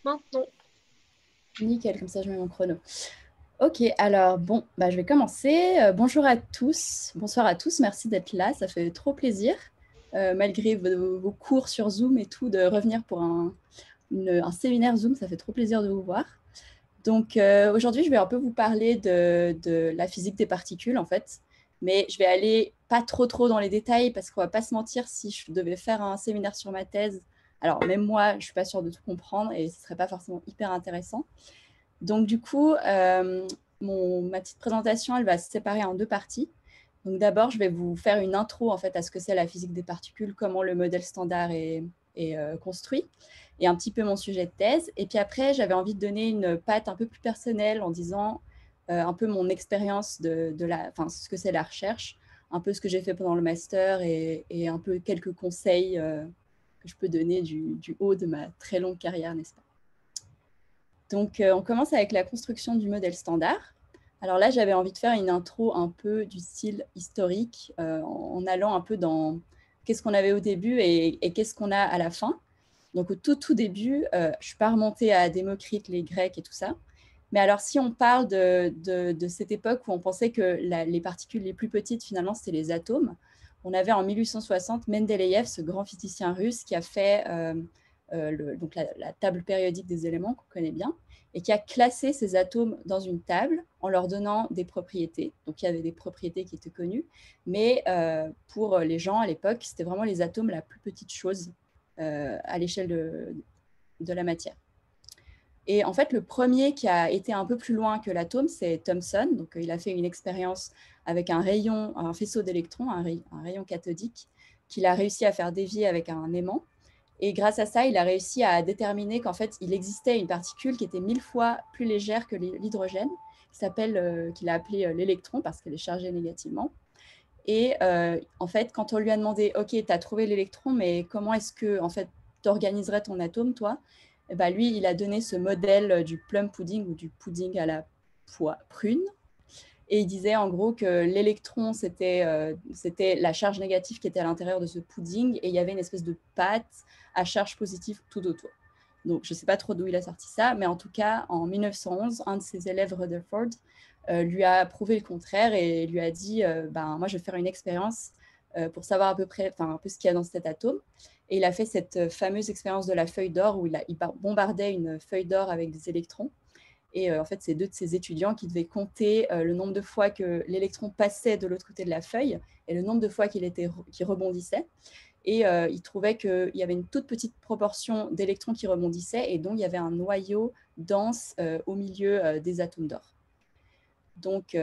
Maintenant. Nickel, comme ça je mets mon chrono. Ok, alors bon, je vais commencer. Bonjour à tous, bonsoir à tous, merci d'être là, ça fait trop plaisir, malgré vos cours sur Zoom et tout, de revenir pour un séminaire Zoom, ça fait trop plaisir de vous voir. Donc aujourd'hui, je vais un peu vous parler de la physique des particules en fait, mais je vais aller pas trop dans les détails parce qu'on va pas se mentir, si je devais faire un séminaire sur ma thèse, alors même moi, je suis pas sûre de tout comprendre et ce serait pas forcément hyper intéressant. Donc, du coup, ma petite présentation, elle va se séparer en deux parties. Donc, d'abord, je vais vous faire une intro en fait, à ce que c'est la physique des particules, comment le modèle standard est construit, et un petit peu mon sujet de thèse. Et puis après, j'avais envie de donner une patte un peu plus personnelle en disant un peu mon expérience ce que c'est la recherche, un peu ce que j'ai fait pendant le master et un peu quelques conseils que je peux donner du haut de ma très longue carrière, n'est-ce pas? Donc, on commence avec la construction du modèle standard. Alors là, j'avais envie de faire une intro un peu du style historique, en allant un peu dans qu'est-ce qu'on avait au début et qu'est-ce qu'on a à la fin. Donc, au tout début, je ne suis pas remontée à Démocrite, les Grecs et tout ça. Mais alors, si on parle de cette époque où on pensait que les particules les plus petites, finalement, c'était les atomes, on avait en 1860 Mendeleïev, ce grand physicien russe, qui a fait donc la table périodique des éléments qu'on connaît bien, et qui a classé ces atomes dans une table en leur donnant des propriétés. Donc il y avait des propriétés qui étaient connues, mais pour les gens à l'époque, c'était vraiment les atomes la plus petite chose à l'échelle de la matière. Et en fait, le premier qui a été un peu plus loin que l'atome, c'est Thomson. Donc, il a fait une expérience avec un faisceau d'électrons, un rayon cathodique, qu'il a réussi à faire dévier avec un aimant. Et grâce à ça, il a réussi à déterminer qu'en fait, il existait une particule qui était 1000 fois plus légère que l'hydrogène, qu'il a appelé l'électron parce qu'elle est chargée négativement. Et en fait, quand on lui a demandé, OK, tu as trouvé l'électron, mais comment est-ce que en fait, tu organiserais ton atome, toi? Et ben, lui, il a donné ce modèle du plum pudding ou du pudding à la prune. Et il disait en gros que l'électron, c'était la charge négative qui était à l'intérieur de ce pudding et il y avait une espèce de pâte à charge positive tout autour. Donc, je ne sais pas trop d'où il a sorti ça, mais en tout cas, en 1911, un de ses élèves, Rutherford, lui a prouvé le contraire et lui a dit moi, je vais faire une expérience pour savoir à peu près, un peu ce qu'il y a dans cet atome. Et il a fait cette fameuse expérience de la feuille d'or où il bombardait une feuille d'or avec des électrons. Et en fait, c'est deux de ses étudiants qui devaient compter le nombre de fois que l'électron passait de l'autre côté de la feuille et le nombre de fois qu'il rebondissait. Et il trouvait qu'il y avait une toute petite proportion d'électrons qui rebondissaient et donc il y avait un noyau dense au milieu des atomes d'or. Donc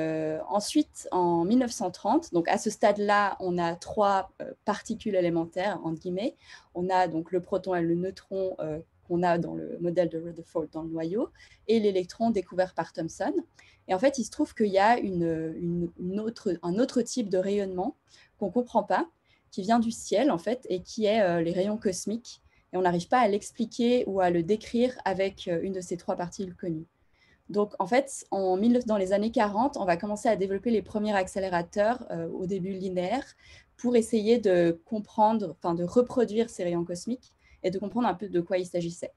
ensuite, en 1930, donc à ce stade-là, on a trois particules élémentaires, entre guillemets. On a donc le proton et le neutron qu'on a dans le modèle de Rutherford dans le noyau, et l'électron découvert par Thomson. Et en fait, il se trouve qu'il y a un autre type de rayonnement qu'on ne comprend pas, qui vient du ciel, en fait, et qui est les rayons cosmiques. Et on n'arrive pas à l'expliquer ou à le décrire avec une de ces trois particules connues. Donc, en fait, dans les années 40, on va commencer à développer les premiers accélérateurs, au début linéaires, pour essayer de comprendre, de reproduire ces rayons cosmiques et de comprendre un peu de quoi il s'agissait.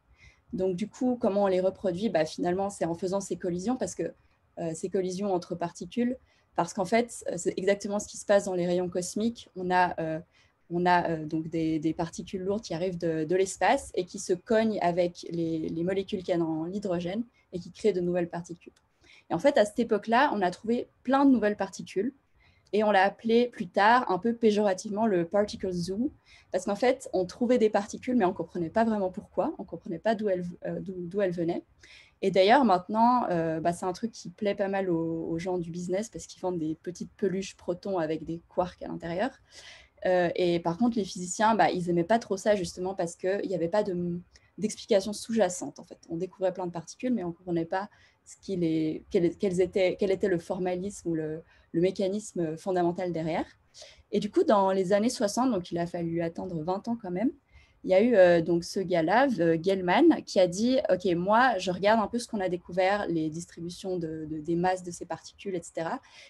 Donc, du coup, comment on les reproduit? Finalement, c'est en faisant ces collisions, ces collisions entre particules, parce qu'en fait, c'est exactement ce qui se passe dans les rayons cosmiques. On a donc des particules lourdes qui arrivent de l'espace et qui se cognent avec les molécules qu'il y a dans l'hydrogène et qui créent de nouvelles particules. Et en fait, à cette époque-là, on a trouvé plein de nouvelles particules et on l'a appelé plus tard, un peu péjorativement, le particle zoo, parce qu'en fait, on trouvait des particules, mais on ne comprenait pas vraiment pourquoi, on ne comprenait pas d'où elles venaient. Et d'ailleurs, maintenant, c'est un truc qui plaît pas mal aux gens du business, parce qu'ils vendent des petites peluches protons avec des quarks à l'intérieur. Et par contre, les physiciens, ils n'aimaient pas trop ça, justement, parce qu'il n'y avait pas d'explication sous-jacente, en fait. On découvrait plein de particules, mais on ne comprenait pas quel était le formalisme ou le mécanisme fondamental derrière. Et du coup, dans les années 60, donc il a fallu attendre 20 ans quand même, il y a eu donc ce gars-là, Gell-Mann, qui a dit « Ok, moi, je regarde un peu ce qu'on a découvert, les distributions des masses de ces particules, etc.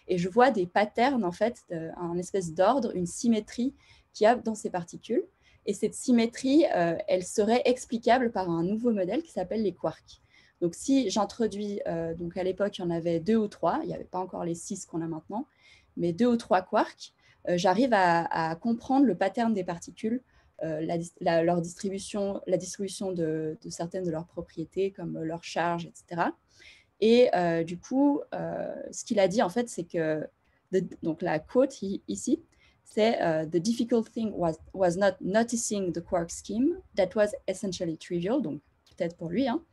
Et je vois des patterns, en fait, un espèce d'ordre, une symétrie qu'il y a dans ces particules. Et cette symétrie, elle serait explicable par un nouveau modèle qui s'appelle les quarks. Donc, si j'introduis, donc à l'époque, il y en avait 2 ou 3, il n'y avait pas encore les 6 qu'on a maintenant, mais 2 ou 3 quarks, j'arrive à comprendre le pattern des particules, leur distribution, la distribution de certaines de leurs propriétés, comme leur charge, etc. Et du coup, ce qu'il a dit, en fait, c'est que, donc la quote ici, c'est The difficult thing was not noticing the quark scheme, that was essentially trivial, donc peut-être pour lui, hein.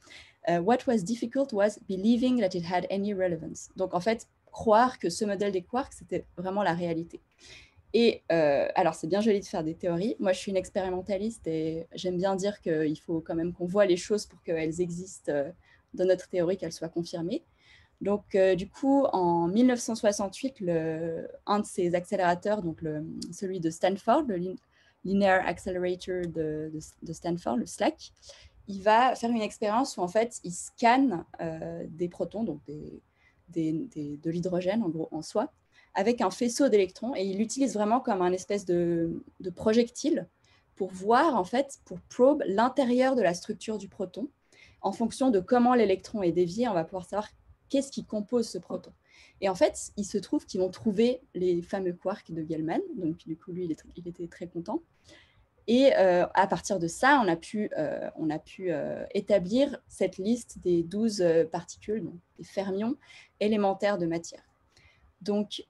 What was difficult was believing that it had any relevance. Donc, en fait, croire que ce modèle des quarks, c'était vraiment la réalité. Et alors, c'est bien joli de faire des théories. Moi, je suis une expérimentaliste et j'aime bien dire qu'il faut quand même qu'on voit les choses pour qu'elles existent dans notre théorie, qu'elles soient confirmées. Donc, du coup, en 1968, un de ces accélérateurs, donc celui de Stanford, le Linear Accelerator de Stanford, le SLAC, il va faire une expérience où en fait, il scanne des protons, donc de l'hydrogène en gros en soi, avec un faisceau d'électrons, et il l'utilise vraiment comme un espèce de projectile pour voir en fait, pour probe l'intérieur de la structure du proton. En fonction de comment l'électron est dévié, on va pouvoir savoir qu'est-ce qui compose ce proton. Et en fait, il se trouve qu'ils vont trouver les fameux quarks de Gell-Mann, donc du coup, lui, il était très content. Et à partir de ça, on a pu établir cette liste des 12 particules, donc des fermions élémentaires de matière. Donc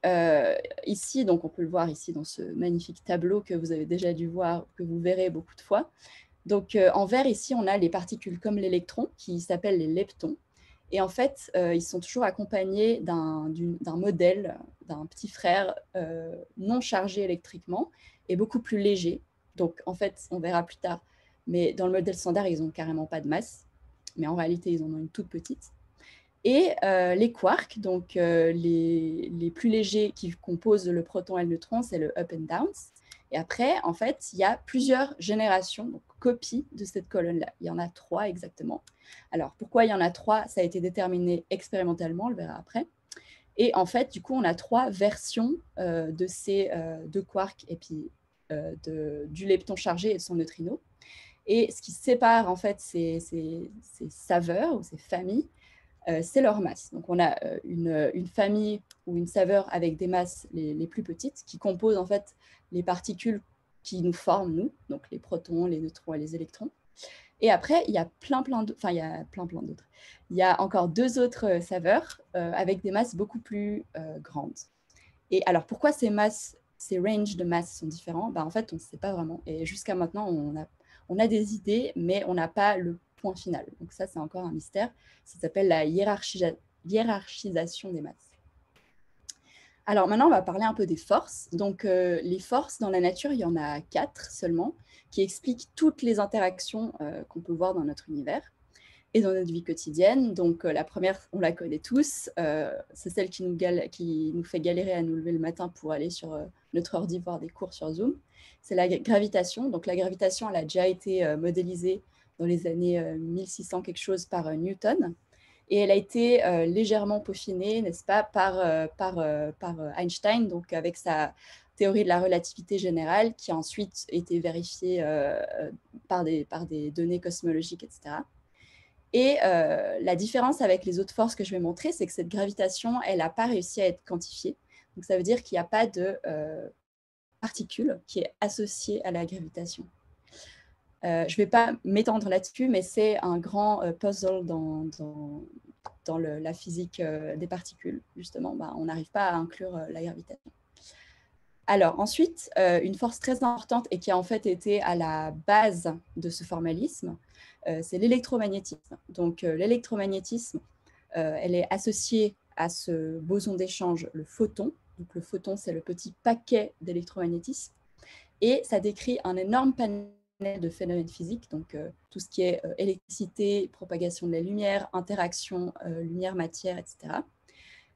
ici, donc on peut le voir ici dans ce magnifique tableau que vous avez déjà dû voir, que vous verrez beaucoup de fois. Donc en vert ici, on a les particules comme l'électron qui s'appellent les leptons. Et en fait, ils sont toujours accompagnés d'un modèle, d'un petit frère non chargé électriquement et beaucoup plus léger. Donc, en fait, on verra plus tard, mais dans le modèle standard, ils n'ont carrément pas de masse, mais en réalité, ils en ont une toute petite. Et les quarks, donc les plus légers qui composent le proton et le neutron, c'est le up and downs. Et après, en fait, il y a plusieurs générations, donc copies de cette colonne-là. Il y en a 3 exactement. Alors, pourquoi il y en a 3? Ça a été déterminé expérimentalement, on le verra après. Et en fait, du coup, on a 3 versions de ces deux quarks et puis du lepton chargé et de son neutrino. Et ce qui sépare en fait ces saveurs ou ces familles, c'est leur masse. Donc, on a une famille ou une saveur avec des masses les plus petites qui composent en fait les particules qui nous forment, nous, donc les protons, les neutrons et les électrons. Et après, il y a plein d'autres. Enfin, il y a plein d'autres. Il y a encore 2 autres saveurs avec des masses beaucoup plus grandes. Et alors, pourquoi ces ranges de masses sont différents? En fait, on ne sait pas vraiment. Et jusqu'à maintenant, on a des idées, mais on n'a pas le point final. Donc ça, c'est encore un mystère. Ça s'appelle la hiérarchisation des masses. Alors maintenant, on va parler un peu des forces. Donc les forces dans la nature, il y en a 4 seulement, qui expliquent toutes les interactions qu'on peut voir dans notre univers et dans notre vie quotidienne. Donc la première, on la connaît tous, c'est celle qui nous fait galérer à nous lever le matin pour aller sur notre ordi voir des cours sur Zoom. C'est la gravitation. Donc la gravitation, elle a déjà été modélisée dans les années 1600 quelque chose par Newton. Et elle a été légèrement peaufinée, n'est-ce pas, par Einstein, donc avec sa théorie de la relativité générale, qui a ensuite été vérifiée par des données cosmologiques, etc. Et la différence avec les autres forces que je vais montrer, c'est que cette gravitation, elle n'a pas réussi à être quantifiée. Donc ça veut dire qu'il n'y a pas de particule qui est associée à la gravitation. Je ne vais pas m'étendre là-dessus, mais c'est un grand puzzle dans la physique des particules, justement. On n'arrive pas à inclure la gravitation. Alors ensuite, une force très importante et qui a en fait été à la base de ce formalisme, c'est l'électromagnétisme. Donc l'électromagnétisme, elle est associée à ce boson d'échange, le photon. Donc le photon, c'est le petit paquet d'électromagnétisme. Et ça décrit un énorme panel de phénomènes physiques, donc tout ce qui est électricité, propagation de la lumière, interaction lumière-matière, etc.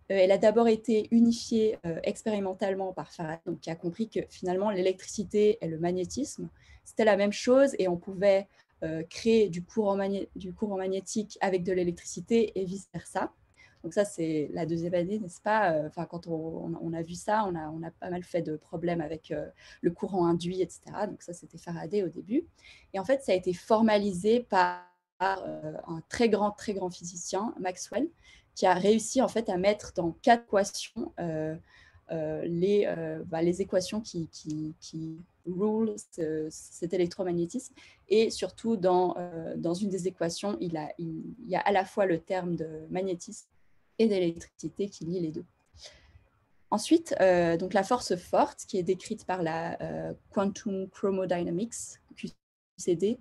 Elle a d'abord été unifiée expérimentalement par Faraday, donc qui a compris que finalement l'électricité et le magnétisme, c'était la même chose et on pouvait créer du courant magnétique avec de l'électricité et vice-versa. Donc ça, c'est la deuxième année, n'est-ce pas? Enfin, quand on a vu ça, on a pas mal fait de problèmes avec le courant induit, etc. Donc ça, c'était Faraday au début. Et en fait, ça a été formalisé par un très grand physicien, Maxwell, qui a réussi en fait à mettre dans 4 équations les équations qui rule cet électromagnétisme. Et surtout, dans une des équations, il y a à la fois le terme de magnétisme et d'électricité qui lie les deux. Ensuite, donc la force forte, qui est décrite par la Quantum Chromodynamics, QCD,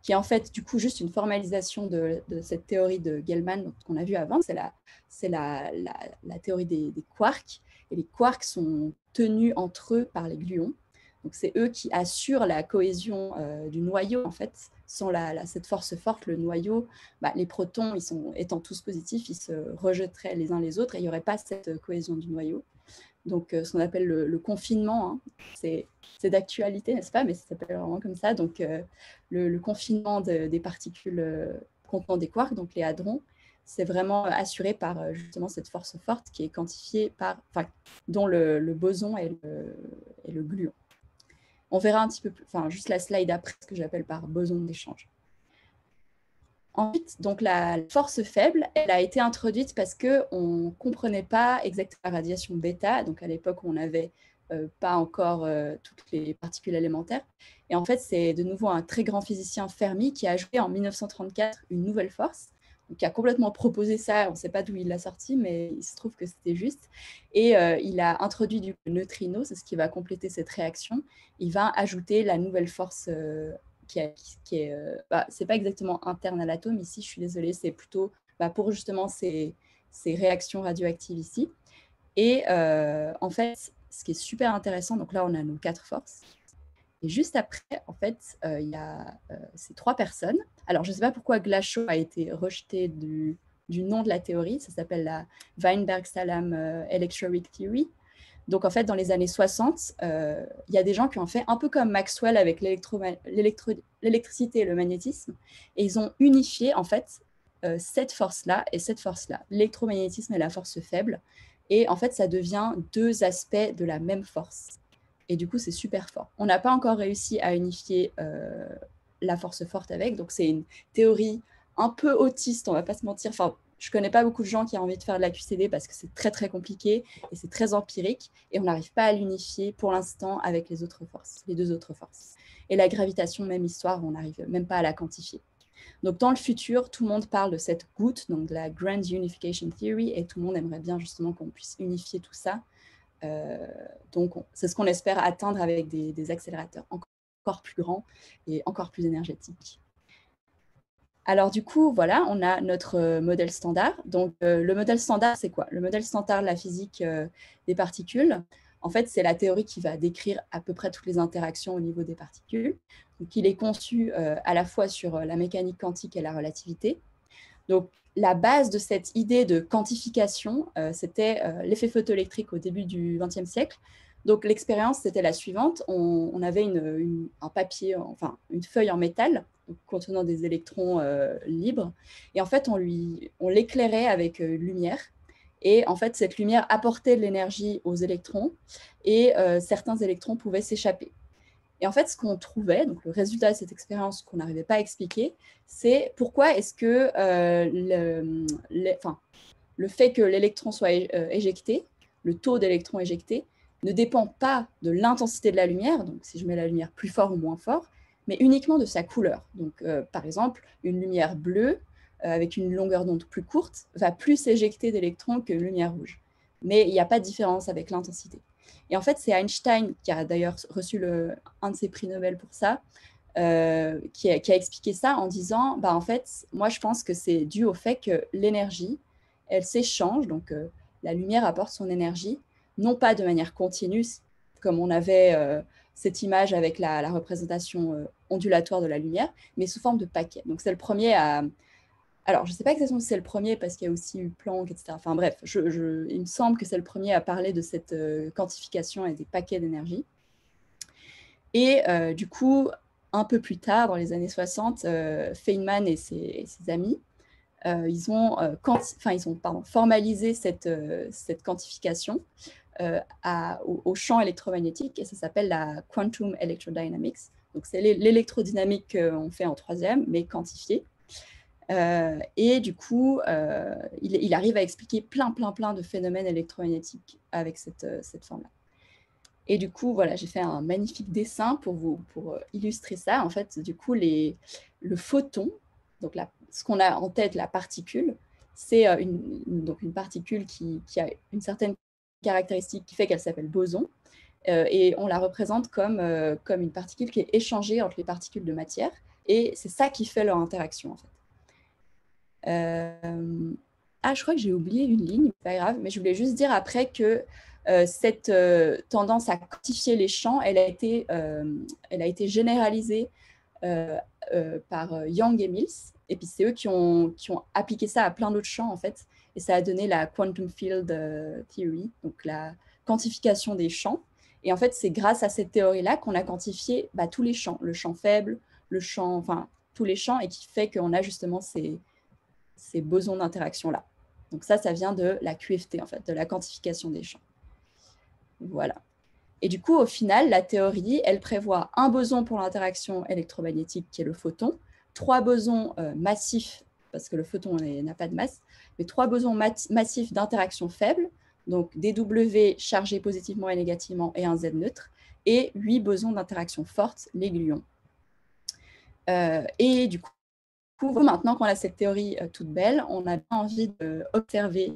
qui est en fait du coup juste une formalisation de cette théorie de Gell-Mann qu'on a vu avant. C'est la théorie des quarks. Et les quarks sont tenus entre eux par les gluons. Donc c'est eux qui assurent la cohésion du noyau. En fait, sans cette force forte, le noyau, les protons, étant tous positifs, ils se rejetteraient les uns les autres et il n'y aurait pas cette cohésion du noyau. Donc ce qu'on appelle le confinement, hein. C'est d'actualité, n'est-ce pas? Mais ça s'appelle vraiment comme ça. Donc le confinement des particules contenant des quarks, donc les hadrons, c'est vraiment assuré par justement cette force forte qui est quantifiée dont le boson est le gluon. On verra un petit peu plus, juste la slide après, ce que j'appelle par boson d'échange. Ensuite, donc la force faible, elle a été introduite parce qu'on ne comprenait pas exactement la radiation bêta. Donc à l'époque, on n'avait pas encore toutes les particules élémentaires. Et en fait, c'est de nouveau un très grand physicien, Fermi, qui a ajouté en 1934 une nouvelle force, donc, qui a complètement proposé ça. On ne sait pas d'où il l'a sorti, mais il se trouve que c'était juste. Et il a introduit du neutrino, c'est ce qui va compléter cette réaction. Il va ajouter la nouvelle force qui est, c'est pas exactement interne à l'atome ici, je suis désolée, c'est plutôt pour justement ces réactions radioactives ici. Et en fait, ce qui est super intéressant, donc là on a nos 4 forces. Et juste après, en fait, il y a ces 3 personnes. Alors, je ne sais pas pourquoi Glashow a été rejeté du nom de la théorie. Ça s'appelle la Weinberg-Salem Electroweak Theory. Donc, en fait, dans les années 60, il y a des gens qui ont fait un peu comme Maxwell avec l'électricité et le magnétisme. Et ils ont unifié, en fait, cette force-là et cette force-là, l'électromagnétisme et la force faible. Et en fait, ça devient 2 aspects de la même force. Et du coup, c'est super fort. On n'a pas encore réussi à unifier la force forte avec. Donc, c'est une théorie un peu autiste, on ne va pas se mentir. Enfin, je ne connais pas beaucoup de gens qui ont envie de faire de la QCD parce que c'est très, très compliqué et c'est très empirique. Et on n'arrive pas à l'unifier pour l'instant avec les autres forces, les 2 autres forces. Et la gravitation, même histoire, on n'arrive même pas à la quantifier. Donc, dans le futur, tout le monde parle de cette goutte, donc de la Grand Unification Theory, et tout le monde aimerait bien justement qu'on puisse unifier tout ça. Donc, c'est ce qu'on espère atteindre avec des accélérateurs encore plus grands et encore plus énergétiques. Alors, du coup, voilà, on a notre modèle standard. Donc, le modèle standard, c'est quoi? Le modèle standard de la physique des particules, en fait, c'est la théorie qui va décrire à peu près toutes les interactions au niveau des particules. Donc, il est conçu à la fois sur la mécanique quantique et la relativité. Donc, la base de cette idée de quantification, c'était l'effet photoélectrique au début du XXe siècle. Donc, l'expérience, c'était la suivante. On avait un papier, enfin, une feuille en métal contenant des électrons libres. Et en fait, on l'éclairait avec lumière. Et en fait, cette lumière apportait de l'énergie aux électrons et certains électrons pouvaient s'échapper. Et en fait, ce qu'on trouvait, donc le résultat de cette expérience qu'on n'arrivait pas à expliquer, c'est pourquoi est-ce que le fait que l'électron soit éjecté, le taux d'électrons éjectés, ne dépend pas de l'intensité de la lumière, donc si je mets la lumière plus fort ou moins fort, mais uniquement de sa couleur. Donc, par exemple, une lumière bleue avec une longueur d'onde plus courte va plus éjecter d'électrons qu'une lumière rouge. Mais il n'y a pas de différence avec l'intensité. Et en fait, c'est Einstein qui a d'ailleurs reçu un de ses prix Nobel pour ça, qui a expliqué ça en disant, en fait, moi je pense que c'est dû au fait que l'énergie, elle s'échange, donc la lumière apporte son énergie, non pas de manière continue, comme on avait cette image avec la représentation ondulatoire de la lumière, mais sous forme de paquets. Donc c'est le premier à... Alors, je ne sais pas exactement si c'est le premier, parce qu'il y a aussi eu Planck, etc. Enfin bref, il me semble que c'est le premier à parler de cette quantification et des paquets d'énergie. Et du coup, un peu plus tard, dans les années 60, Feynman et ses amis ils ont, formalisé cette quantification au champ électromagnétique, et ça s'appelle la quantum electrodynamics. Donc, c'est l'électrodynamique qu'on fait en troisième, mais quantifiée. Et du coup, il arrive à expliquer plein de phénomènes électromagnétiques avec cette forme-là. Et du coup, voilà, j'ai fait un magnifique dessin pour illustrer ça. En fait, du coup, le photon, donc ce qu'on a en tête, la particule, c'est une particule qui a une certaine caractéristique qui fait qu'elle s'appelle boson. Et on la représente comme une particule qui est échangée entre les particules de matière. Et c'est ça qui fait leur interaction, en fait. Je crois que j'ai oublié une ligne, pas grave, mais je voulais juste dire après que cette tendance à quantifier les champs, elle a été généralisée par Young et Mills, et puis c'est eux qui ont appliqué ça à plein d'autres champs, en fait, et ça a donné la Quantum Field Theory, donc la quantification des champs. Et en fait, c'est grâce à cette théorie-là qu'on a quantifié tous les champs, le champ faible, tous les champs, et qui fait qu'on a justement ces bosons d'interaction-là. Donc ça vient de la QFT, en fait, de la quantification des champs. Voilà. Et du coup, au final, la théorie, elle prévoit un boson pour l'interaction électromagnétique, qui est le photon, 3 bosons massifs, parce que le photon n'a pas de masse, mais 3 bosons massifs d'interaction faible, donc des W chargés positivement et négativement et un Z neutre, et 8 bosons d'interaction forte, les gluons. Et du coup, maintenant qu'on a cette théorie toute belle, on a envie d'observer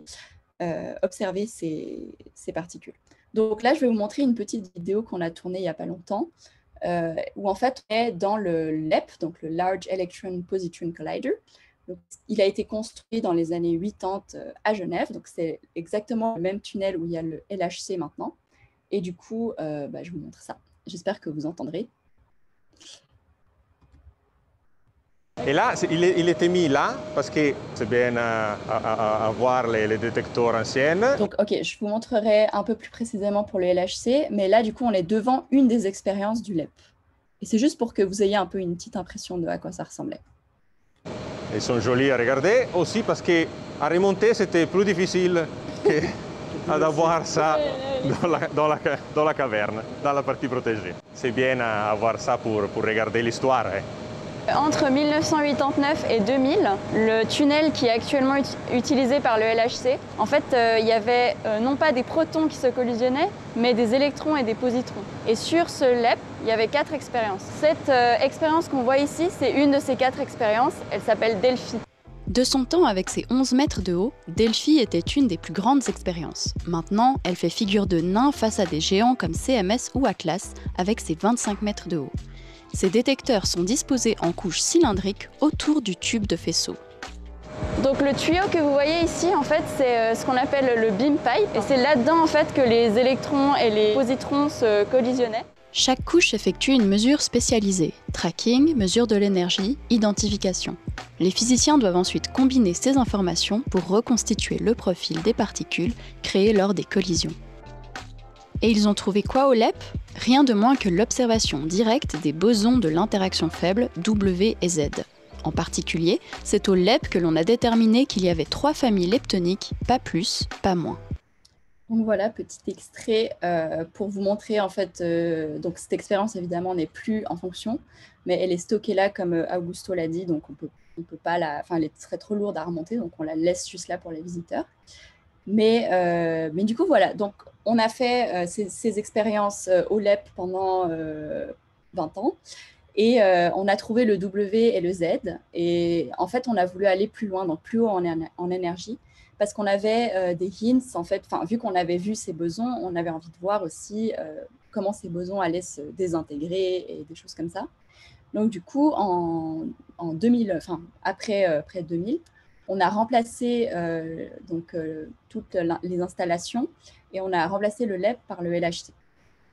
ces particules. Donc là, je vais vous montrer une petite vidéo qu'on a tournée il n'y a pas longtemps, où en fait, on est dans le LEP, donc le Large Electron Positron Collider. Donc, il a été construit dans les années 80 à Genève, donc c'est exactement le même tunnel où il y a le LHC maintenant. Et du coup, je vous montre ça. J'espère que vous entendrez. Et là, il était mis là parce que c'est bien à voir les détecteurs anciens. Donc, ok, je vous montrerai un peu plus précisément pour le LHC, mais là, du coup, on est devant une des expériences du LEP. Et c'est juste pour que vous ayez un peu une petite impression de à quoi ça ressemblait. Ils sont jolis à regarder, aussi parce qu'à remonter, c'était plus difficile d'avoir ça dans la caverne, dans la partie protégée. C'est bien à voir ça pour regarder l'histoire. Entre 1989 et 2000, le tunnel qui est actuellement utilisé par le LHC, en fait, il y avait non pas des protons qui se collisionnaient, mais des électrons et des positrons. Et sur ce LEP, il y avait 4 expériences. Cette expérience qu'on voit ici, c'est une de ces 4 expériences. Elle s'appelle Delphi. De son temps, avec ses 11 mètres de haut, Delphi était une des plus grandes expériences. Maintenant, elle fait figure de nain face à des géants comme CMS ou Atlas, avec ses 25 mètres de haut. Ces détecteurs sont disposés en couches cylindriques autour du tube de faisceau. Donc le tuyau que vous voyez ici, en fait, c'est ce qu'on appelle le beam pipe, et c'est là-dedans en fait que les électrons et les positrons se collisionnaient. Chaque couche effectue une mesure spécialisée, tracking, mesure de l'énergie, identification. Les physiciens doivent ensuite combiner ces informations pour reconstituer le profil des particules créées lors des collisions. Et ils ont trouvé quoi au LEP ? Rien de moins que l'observation directe des bosons de l'interaction faible W et Z. En particulier, c'est au LEP que l'on a déterminé qu'il y avait 3 familles leptoniques, pas plus, pas moins. Donc voilà, petit extrait pour vous montrer en fait, donc cette expérience évidemment n'est plus en fonction, mais elle est stockée là comme Augusto l'a dit, donc on peut pas elle serait trop lourde à remonter, donc on la laisse juste là pour les visiteurs. Mais du coup, voilà, donc on a fait ces expériences au LEP pendant 20 ans et on a trouvé le W et le Z. Et en fait, on a voulu aller plus loin, donc plus haut en énergie, parce qu'on avait des hints, en fait, vu qu'on avait vu ces bosons, on avait envie de voir aussi comment ces bosons allaient se désintégrer et des choses comme ça. Donc du coup, en 2000, après 2000, on a remplacé toutes les installations et on a remplacé le LEP par le LHC.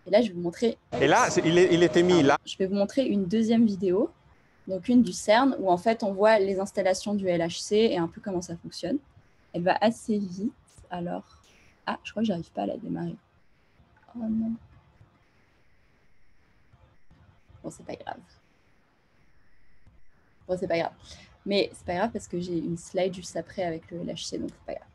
Et là, je vais vous montrer. Et là, il était mis là. Je vais vous montrer une deuxième vidéo, donc une du CERN, où en fait on voit les installations du LHC et un peu comment ça fonctionne. Elle va assez vite. Alors, je crois que j'arrive pas à la démarrer. Oh non. Bon, c'est pas grave. Bon, c'est pas grave. Mais c'est pas grave parce que j'ai une slide juste après avec le LHC, donc c'est pas grave.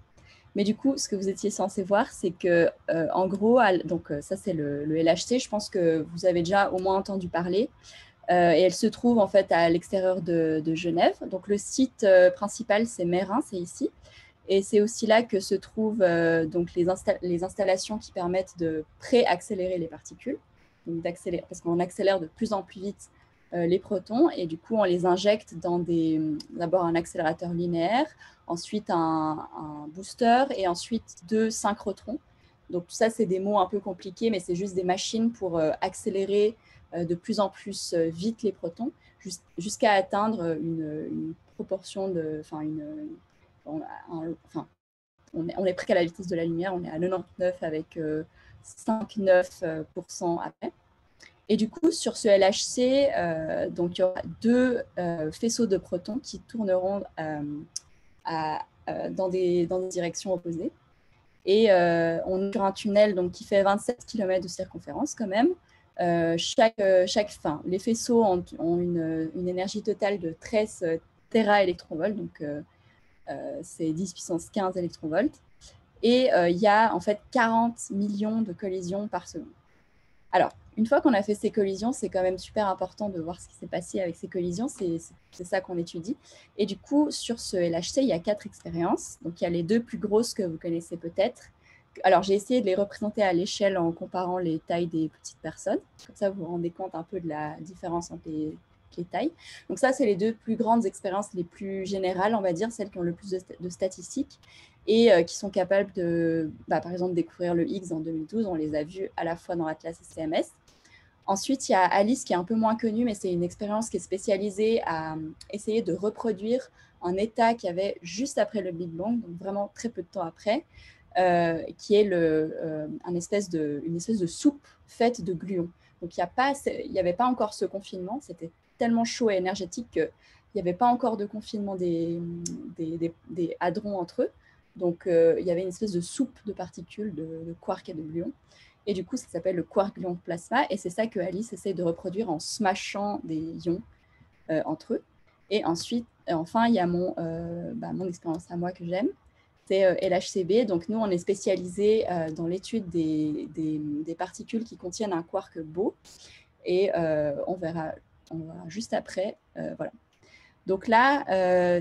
Mais du coup, ce que vous étiez censé voir, c'est que, en gros, donc ça c'est le LHC, je pense que vous avez déjà au moins entendu parler. Et elle se trouve en fait à l'extérieur de Genève. Donc le site principal, c'est Meyrin, c'est ici. Et c'est aussi là que se trouvent donc les installations qui permettent de pré-accélérer les particules, donc parce qu'on accélère de plus en plus vite les protons, et du coup on les injecte dans d'abord un accélérateur linéaire, ensuite un booster, et ensuite 2 synchrotrons. Donc tout ça, c'est des mots un peu compliqués, mais c'est juste des machines pour accélérer de plus en plus vite les protons, jusqu'à atteindre une proportion de, on est presque à la vitesse de la lumière, on est à 99 avec 5-9% après. Et du coup, sur ce LHC, donc il y aura 2 faisceaux de protons qui tourneront dans des directions opposées. Et on est sur un tunnel donc, qui fait 27 km de circonférence quand même. Les faisceaux ont une énergie totale de 13 téraélectronvolts, donc c'est 10 puissance 15 électronvolts. Et il y a en fait 40 millions de collisions par seconde. Alors, une fois qu'on a fait ces collisions, c'est quand même super important de voir ce qui s'est passé avec ces collisions, c'est ça qu'on étudie. Et du coup, sur ce LHC, il y a 4 expériences. Donc, il y a les 2 plus grosses que vous connaissez peut-être. Alors, j'ai essayé de les représenter à l'échelle en comparant les tailles des petites personnes. Comme ça, vous vous rendez compte un peu de la différence entre les tailles. Donc ça, c'est les 2 plus grandes expériences les plus générales, on va dire, celles qui ont le plus de statistiques et qui sont capables de, par exemple, découvrir le Higgs en 2012. On les a vus à la fois dans Atlas et CMS. Ensuite, il y a Alice qui est un peu moins connue, mais c'est une expérience qui est spécialisée à essayer de reproduire un état qu'il y avait juste après le Big Bang, donc vraiment très peu de temps après, qui est une espèce de soupe faite de gluons. Donc, il n'y avait pas encore ce confinement, c'était tellement chaud et énergétique qu'il n'y avait pas encore de confinement des hadrons entre eux. Donc, il y avait une espèce de soupe de particules, de quarks et de gluons. Et du coup, ça s'appelle le quark-gluon plasma. Et c'est ça que Alice essaie de reproduire en smashant des ions entre eux. Et ensuite, enfin, il y a mon expérience à moi que j'aime. C'est LHCb. Donc, nous, on est spécialisé dans l'étude des particules qui contiennent un quark beau. Et on verra juste après. Voilà. Donc là,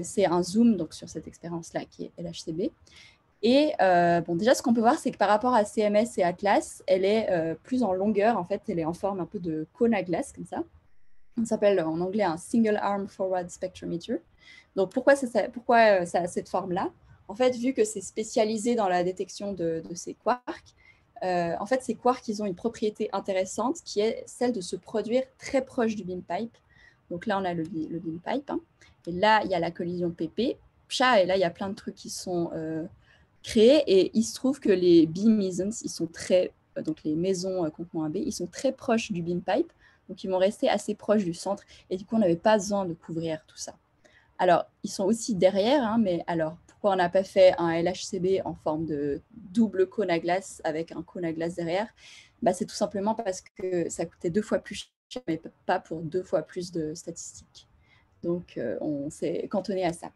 c'est un zoom donc, sur cette expérience-là qui est LHCb. Et déjà, ce qu'on peut voir, c'est que par rapport à CMS et Atlas, elle est plus en longueur. En fait, elle est en forme un peu de cône à glace, comme ça. Ça s'appelle en anglais un Single Arm Forward Spectrometer. Donc, pourquoi ça a cette forme-là? En fait, vu que c'est spécialisé dans la détection de ces quarks, en fait, ces quarks, ils ont une propriété intéressante qui est celle de se produire très proche du beam pipe. Donc là, on a le beam pipe. Hein. Et là, il y a la collision PP. Et là, il y a plein de trucs qui sont créés. Et il se trouve que les beam mesons, ils sont donc les maisons contenant un B, ils sont très proches du beam pipe. Donc, ils vont rester assez proches du centre. Et du coup, on n'avait pas besoin de couvrir tout ça. Alors, ils sont aussi derrière, hein, mais alors, pourquoi on n'a pas fait un LHCb en forme de double cône à glace avec un cône à glace derrière? C'est tout simplement parce que ça coûtait 2 fois plus cher, mais pas pour 2 fois plus de statistiques. Donc, on s'est cantonné à ça.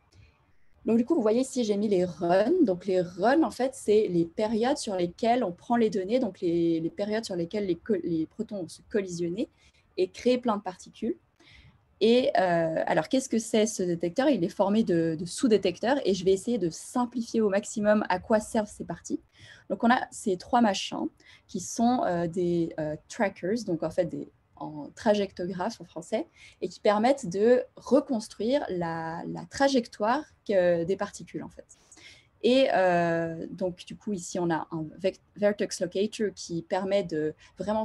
Donc, du coup, vous voyez ici, j'ai mis les runs. Donc, les runs, en fait, c'est les périodes sur lesquelles on prend les données, donc les périodes sur lesquelles les protons vont se collisionner et créer plein de particules. Et alors, qu'est-ce que c'est ce détecteur? Il est formé de sous-détecteurs et je vais essayer de simplifier au maximum à quoi servent ces parties. Donc, on a ces 3 machins qui sont des trackers, donc en fait en trajectographe en français, et qui permettent de reconstruire la trajectoire des particules en fait. Et donc, du coup, ici, on a un vertex locator qui permet de vraiment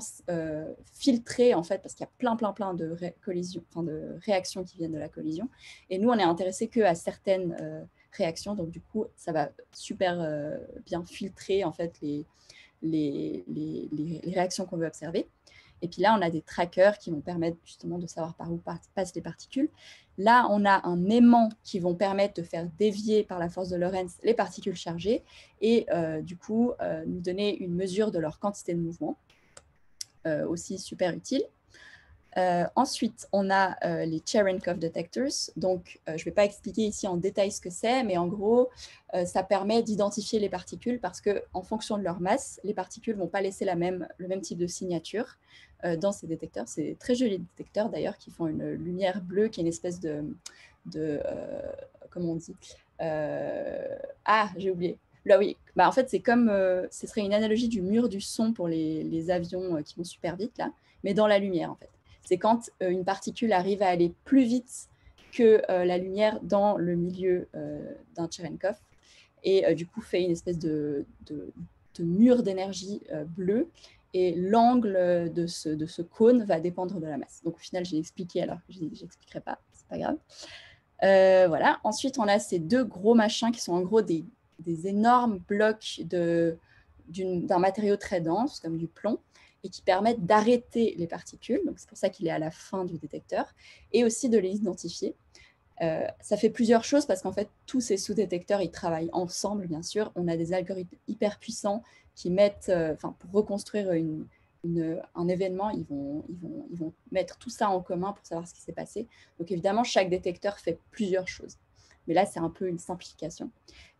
filtrer, en fait, parce qu'il y a plein de réactions qui viennent de la collision. Et nous, on est intéressé qu'à certaines réactions. Donc, du coup, ça va super bien filtrer, en fait, les réactions qu'on veut observer. Et puis là, on a des trackers qui vont permettre justement de savoir par où passent les particules. Là, on a un aimant qui vont permettre de faire dévier par la force de Lorentz les particules chargées et du coup, nous donner une mesure de leur quantité de mouvement, aussi super utile. Ensuite, on a les Cherenkov detectors. Donc, je ne vais pas expliquer ici en détail ce que c'est, mais en gros, ça permet d'identifier les particules parce qu'en fonction de leur masse, les particules ne vont pas laisser le même type de signature dans ces détecteurs. C'est très jolis détecteurs d'ailleurs qui font une lumière bleue qui est une espèce de comment on dit j'ai oublié. Là, oui. En fait, c'est comme, ce serait une analogie du mur du son pour les avions qui vont super vite, là, mais dans la lumière, en fait. C'est quand une particule arrive à aller plus vite que la lumière dans le milieu d'un Cherenkov et du coup fait une espèce de mur d'énergie bleue et l'angle de ce cône va dépendre de la masse. Donc au final, j'ai expliqué alors que je n'expliquerai pas, c'est pas grave. Voilà. Ensuite, on a ces deux gros machins qui sont en gros des énormes blocs d'un matériau très dense comme du plomb et qui permettent d'arrêter les particules. Donc, c'est pour ça qu'il est à la fin du détecteur, et aussi de les identifier. Ça fait plusieurs choses parce qu'en fait, tous ces sous-détecteurs, ils travaillent ensemble, bien sûr. On a des algorithmes hyper puissants qui mettent, pour reconstruire un événement, ils vont mettre tout ça en commun pour savoir ce qui s'est passé. Donc, évidemment, chaque détecteur fait plusieurs choses. Mais là, c'est un peu une simplification.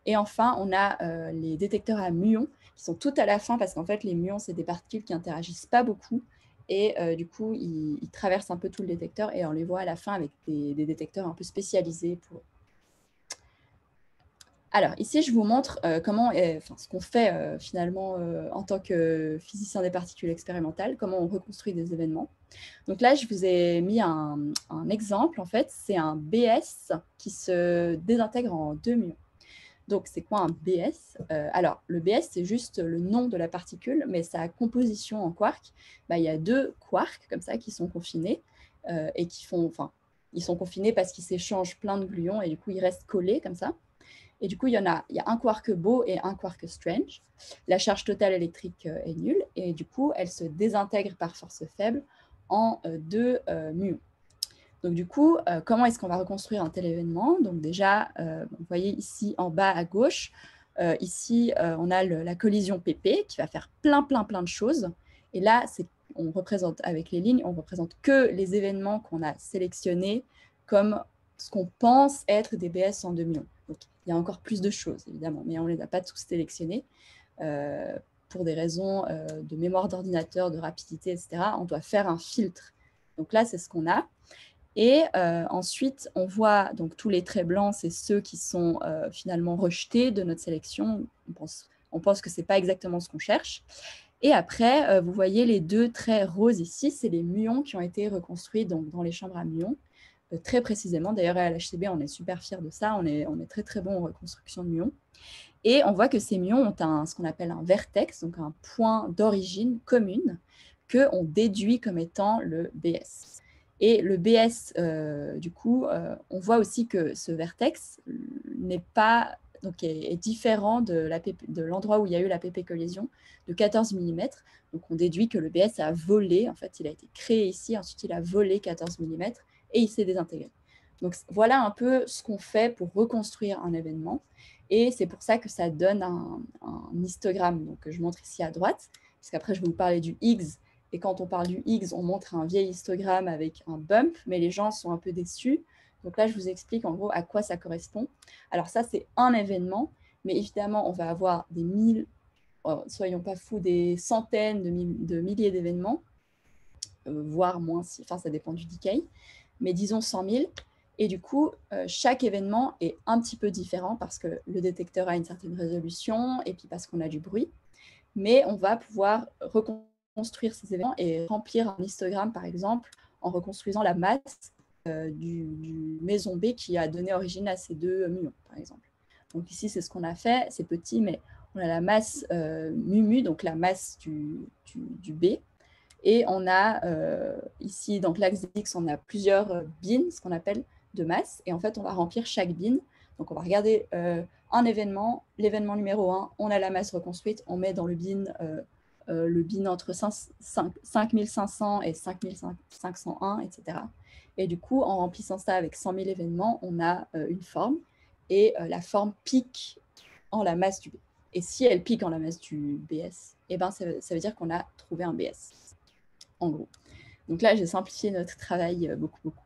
Et enfin, on a les détecteurs à muons qui sont tout à la fin parce qu'en fait, les muons, c'est des particules qui n'interagissent pas beaucoup. Et du coup, ils traversent un peu tout le détecteur et on les voit à la fin avec des détecteurs un peu spécialisés pour eux. Alors, ici, je vous montre ce qu'on fait finalement en tant que physicien des particules expérimentales, comment on reconstruit des événements. Donc là, je vous ai mis un exemple, en fait, c'est un BS qui se désintègre en 2 muons. Donc, c'est quoi un BS? Alors, le BS, c'est juste le nom de la particule, mais sa composition en quarks, il y a 2 quarks comme ça qui sont confinés et ils sont confinés parce qu'ils s'échangent plein de gluons et du coup, ils restent collés comme ça. Et du coup, il y a un quark beau et un quark strange. La charge totale électrique est nulle et du coup, elle se désintègre par force faible en 2 muons. Donc du coup, comment est-ce qu'on va reconstruire un tel événement? Donc déjà, vous voyez ici en bas à gauche, ici on a la collision PP qui va faire plein de choses. Et là, on représente avec les lignes, on représente que les événements qu'on a sélectionnés comme ce qu'on pense être des BS en 2 millions. Donc il y a encore plus de choses évidemment, mais on ne les a pas tous sélectionnés. Pour des raisons de mémoire d'ordinateur, de rapidité, etc., on doit faire un filtre. Donc là, c'est ce qu'on a. Et ensuite, on voit donc tous les traits blancs, c'est ceux qui sont finalement rejetés de notre sélection. On pense que ce n'est pas exactement ce qu'on cherche. Et après, vous voyez les 2 traits roses ici, c'est les muons qui ont été reconstruits donc, dans les chambres à muons, très précisément. D'ailleurs, à l'HCB, on est super fiers de ça. On est très bon en reconstruction de muons. Et on voit que ces muons ont ce qu'on appelle un vertex, donc un point d'origine commune, qu'on déduit comme étant le BS. Et le BS, du coup, on voit aussi que ce vertex est différent de l'endroit où il y a eu la PP collision de 14 mm. Donc, on déduit que le BS a volé. En fait, il a été créé ici. Ensuite, il a volé 14 mm et il s'est désintégré. Donc, voilà un peu ce qu'on fait pour reconstruire un événement. Et c'est pour ça que ça donne un histogramme donc, que je montre ici à droite. Parce qu'après, je vais vous parler du Higgs. Et quand on parle du Higgs, on montre un vieil histogramme avec un bump, mais les gens sont un peu déçus. Donc là, je vous explique en gros à quoi ça correspond. Alors ça, c'est un événement, mais évidemment, on va avoir soyons pas fous, des centaines de milliers d'événements, voire moins, ça dépend du decay, mais disons 100 000. Et du coup, chaque événement est un petit peu différent parce que le détecteur a une certaine résolution et puis parce qu'on a du bruit. Mais on va pouvoir reconstruire ces événements et remplir un histogramme, par exemple, en reconstruisant la masse du méson B qui a donné origine à ces 2 muons, par exemple. Donc ici, c'est ce qu'on a fait. C'est petit, mais on a la masse mu, donc la masse du B. Et on a ici, donc l'axe X, on a plusieurs bins, ce qu'on appelle de masse. Et en fait, on va remplir chaque bin. Donc, on va regarder un événement, l'événement numéro 1, on a la masse reconstruite, on met dans le bin entre 5500 et 5501, etc. Et du coup, en remplissant ça avec 100 000 événements, on a une forme. Et la forme pique en la masse du B. Et si elle pique en la masse du BS, ça veut dire qu'on a trouvé un BS, en gros. Donc là, j'ai simplifié notre travail beaucoup, beaucoup.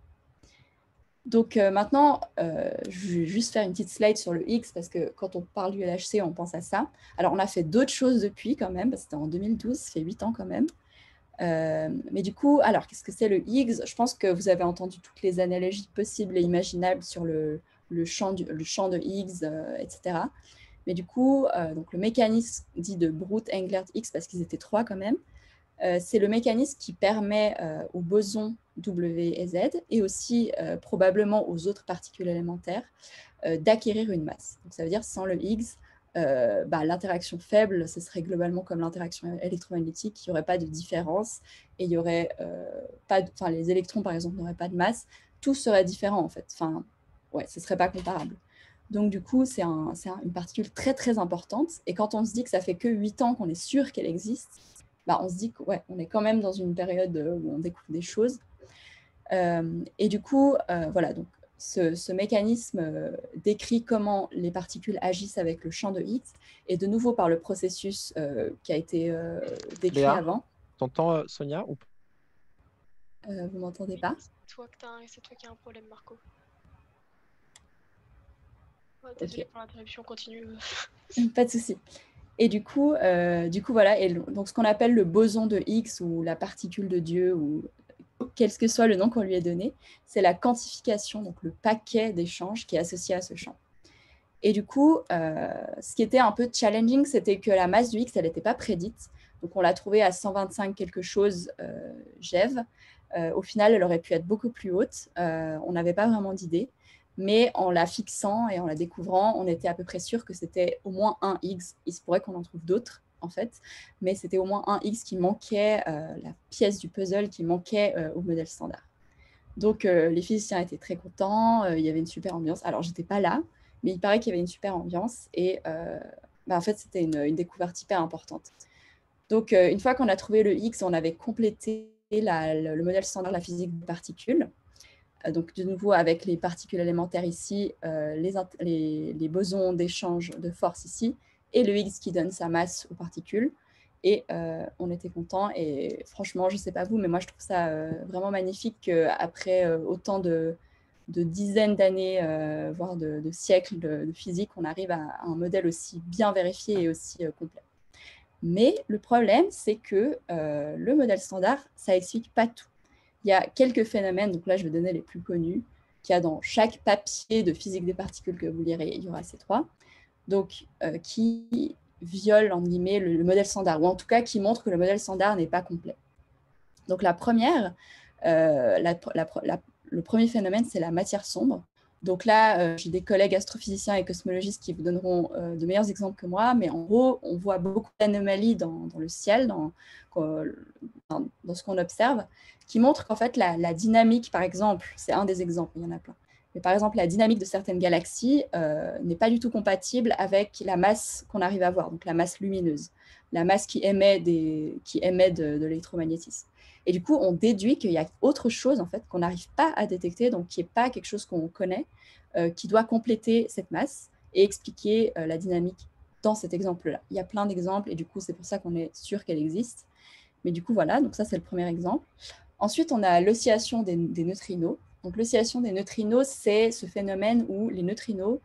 Donc maintenant, je vais juste faire une petite slide sur le X parce que quand on parle du LHC, on pense à ça. Alors, on a fait d'autres choses depuis quand même, parce que c'était en 2012, ça fait 8 ans quand même. Mais du coup, alors, qu'est-ce que c'est le Higgs? Je pense que vous avez entendu toutes les analogies possibles et imaginables sur le champ de Higgs, etc. Mais du coup, donc le mécanisme dit de Brout-Englert-Higgs, parce qu'ils étaient 3 quand même, c'est le mécanisme qui permet aux bosons W et Z, et aussi probablement aux autres particules élémentaires, d'acquérir une masse. Donc ça veut dire sans le Higgs, l'interaction faible, ce serait globalement comme l'interaction électromagnétique, il n'y aurait pas de différence, et il y aurait les électrons, par exemple, n'auraient pas de masse, tout serait différent, en fait. Enfin, ouais, ce ne serait pas comparable. Donc, du coup, c'est une particule très, très importante, et quand on se dit que ça fait que 8 ans qu'on est sûr qu'elle existe, on se dit qu'on est quand même dans une période où on découvre des choses. Et du coup, voilà, donc ce mécanisme décrit comment les particules agissent avec le champ de Higgs, et de nouveau par le processus qui a été décrit Léa, avant. t'entends Sonia ou... Vous m'entendez pas? C'est toi qui as un problème, Marco. Oh, désolée pour l'interruption, continue. Pas de souci. Et du coup, voilà, et donc ce qu'on appelle le boson de Higgs, ou la particule de Dieu, ou quel que soit le nom qu'on lui ait donné, c'est la quantification, donc le paquet d'échanges qui est associé à ce champ. Et du coup, ce qui était un peu challenging, c'était que la masse du Higgs, elle n'était pas prédite. Donc on l'a trouvée à 125 quelque chose GeV. Au final, elle aurait pu être beaucoup plus haute. On n'avait pas vraiment d'idée. Mais en la fixant et en la découvrant, on était à peu près sûr que c'était au moins un Higgs. Il se pourrait qu'on en trouve d'autres, en fait. Mais c'était au moins un Higgs qui manquait, la pièce du puzzle qui manquait au modèle standard. Donc les physiciens étaient très contents. Il y avait une super ambiance. Alors, je n'étais pas là, mais il paraît qu'il y avait une super ambiance. Et en fait, c'était une découverte hyper importante. Donc, une fois qu'on a trouvé le Higgs, on avait complété le modèle standard de la physique des particules. Donc, de nouveau, avec les particules élémentaires ici, les bosons d'échange de force ici, et le Higgs qui donne sa masse aux particules. Et on était contents. Et franchement, je ne sais pas vous, mais moi, je trouve ça vraiment magnifique qu'après autant de dizaines d'années, voire de siècles de physique, on arrive à un modèle aussi bien vérifié et aussi complet. Mais le problème, c'est que le modèle standard, ça n'explique pas tout. Il y a quelques phénomènes, donc là, je vais donner les plus connus, qu'il y a dans chaque papier de physique des particules que vous lirez, il y aura ces 3, donc qui violent, en guillemets, le modèle standard, ou en tout cas qui montrent que le modèle standard n'est pas complet. Donc la première, le premier phénomène, c'est la matière sombre. Donc là, j'ai des collègues astrophysiciens et cosmologistes qui vous donneront de meilleurs exemples que moi, mais en gros, on voit beaucoup d'anomalies dans le ciel, dans ce qu'on observe, qui montrent qu'en fait, la dynamique, par exemple, c'est un des exemples, il y en a plein, mais par exemple, la dynamique de certaines galaxies n'est pas du tout compatible avec la masse qu'on arrive à voir, donc la masse lumineuse, la masse qui émet de l'électromagnétisme. Et du coup, on déduit qu'il y a autre chose en fait, qu'on n'arrive pas à détecter, donc qui n'est pas quelque chose qu'on connaît, qui doit compléter cette masse et expliquer la dynamique dans cet exemple-là. Il y a plein d'exemples et du coup, c'est pour ça qu'on est sûr qu'elle existe. Mais du coup, voilà, donc ça, c'est le premier exemple. Ensuite, on a l'oscillation des neutrinos. Donc, l'oscillation des neutrinos, c'est ce phénomène où les neutrinos,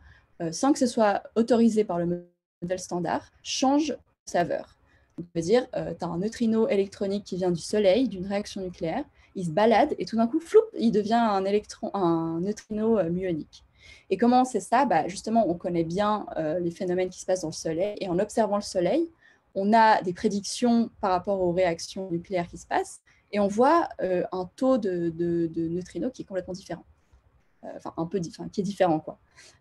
sans que ce soit autorisé par le modèle standard, changent de saveur. Donc, ça veut dire, tu as un neutrino électronique qui vient du Soleil, d'une réaction nucléaire, il se balade et tout d'un coup, floup, il devient un neutrino muonique. Et comment on sait ça? Justement, on connaît bien les phénomènes qui se passent dans le Soleil, et en observant le Soleil, on a des prédictions par rapport aux réactions nucléaires qui se passent, et on voit un taux de neutrinos qui est complètement différent. Qui est différent, quoi.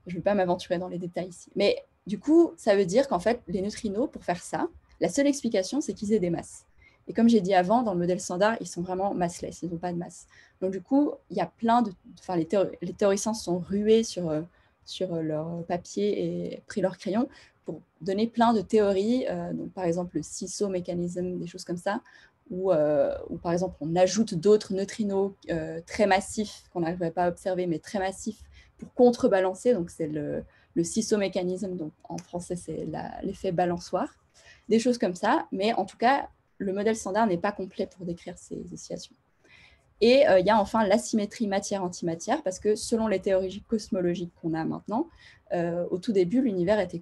Je ne vais pas m'aventurer dans les détails ici. Mais du coup, ça veut dire qu'en fait, les neutrinos, pour faire ça, la seule explication, c'est qu'ils aient des masses. Et comme j'ai dit avant, dans le modèle standard, ils sont vraiment massless, ils n'ont pas de masse. Donc du coup, il y a les théoriciens sont rués sur leur papier et pris leur crayon pour donner plein de théories, donc par exemple le CISO-mécanisme, des choses comme ça, où par exemple on ajoute d'autres neutrinos très massifs qu'on n'arriverait pas à observer, mais très massifs pour contrebalancer. Donc c'est le CISO-mécanisme, donc en français c'est l'effet balançoire. Des choses comme ça, mais en tout cas, le modèle standard n'est pas complet pour décrire ces oscillations. Et il y a enfin l'asymétrie matière-antimatière, parce que selon les théories cosmologiques qu'on a maintenant, au tout début, l'univers était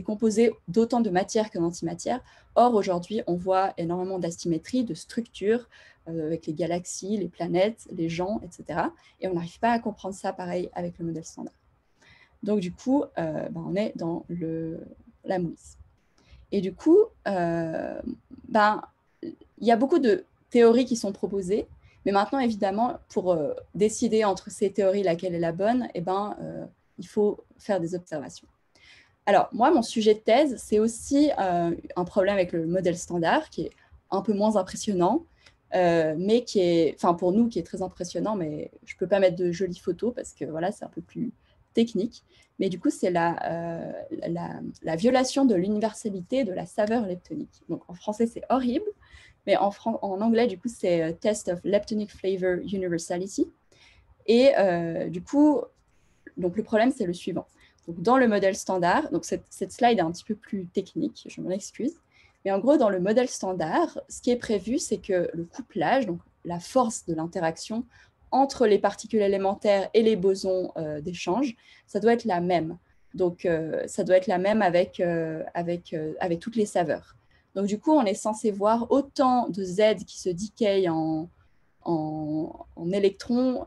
composé d'autant de matière que d'antimatière. Or, aujourd'hui, on voit énormément d'asymétrie, de structure, avec les galaxies, les planètes, les gens, etc. Et on n'arrive pas à comprendre ça pareil avec le modèle standard. Donc, du coup, on est dans la mouise. Et du coup, il y a beaucoup de théories qui sont proposées, mais maintenant, évidemment, pour décider entre ces théories laquelle est la bonne, il faut faire des observations. Alors, moi, mon sujet de thèse, c'est aussi un problème avec le modèle standard, qui est un peu moins impressionnant, mais qui est, enfin pour nous, qui est très impressionnant, mais je ne peux pas mettre de jolies photos parce que voilà, c'est un peu plus technique. Mais du coup, c'est la violation de l'universalité de la saveur leptonique. Donc en français, c'est horrible, mais en anglais, du coup, c'est Test of Leptonic Flavor Universality. Et du coup, donc le problème, c'est le suivant. Donc, dans le modèle standard, donc cette slide est un petit peu plus technique, je m'en excuse, mais en gros, dans le modèle standard, ce qui est prévu, c'est que le couplage, donc la force de l'interaction entre les particules élémentaires et les bosons d'échange, ça doit être la même. Donc, ça doit être la même avec toutes les saveurs. Donc, du coup, on est censé voir autant de Z qui se decay en électrons,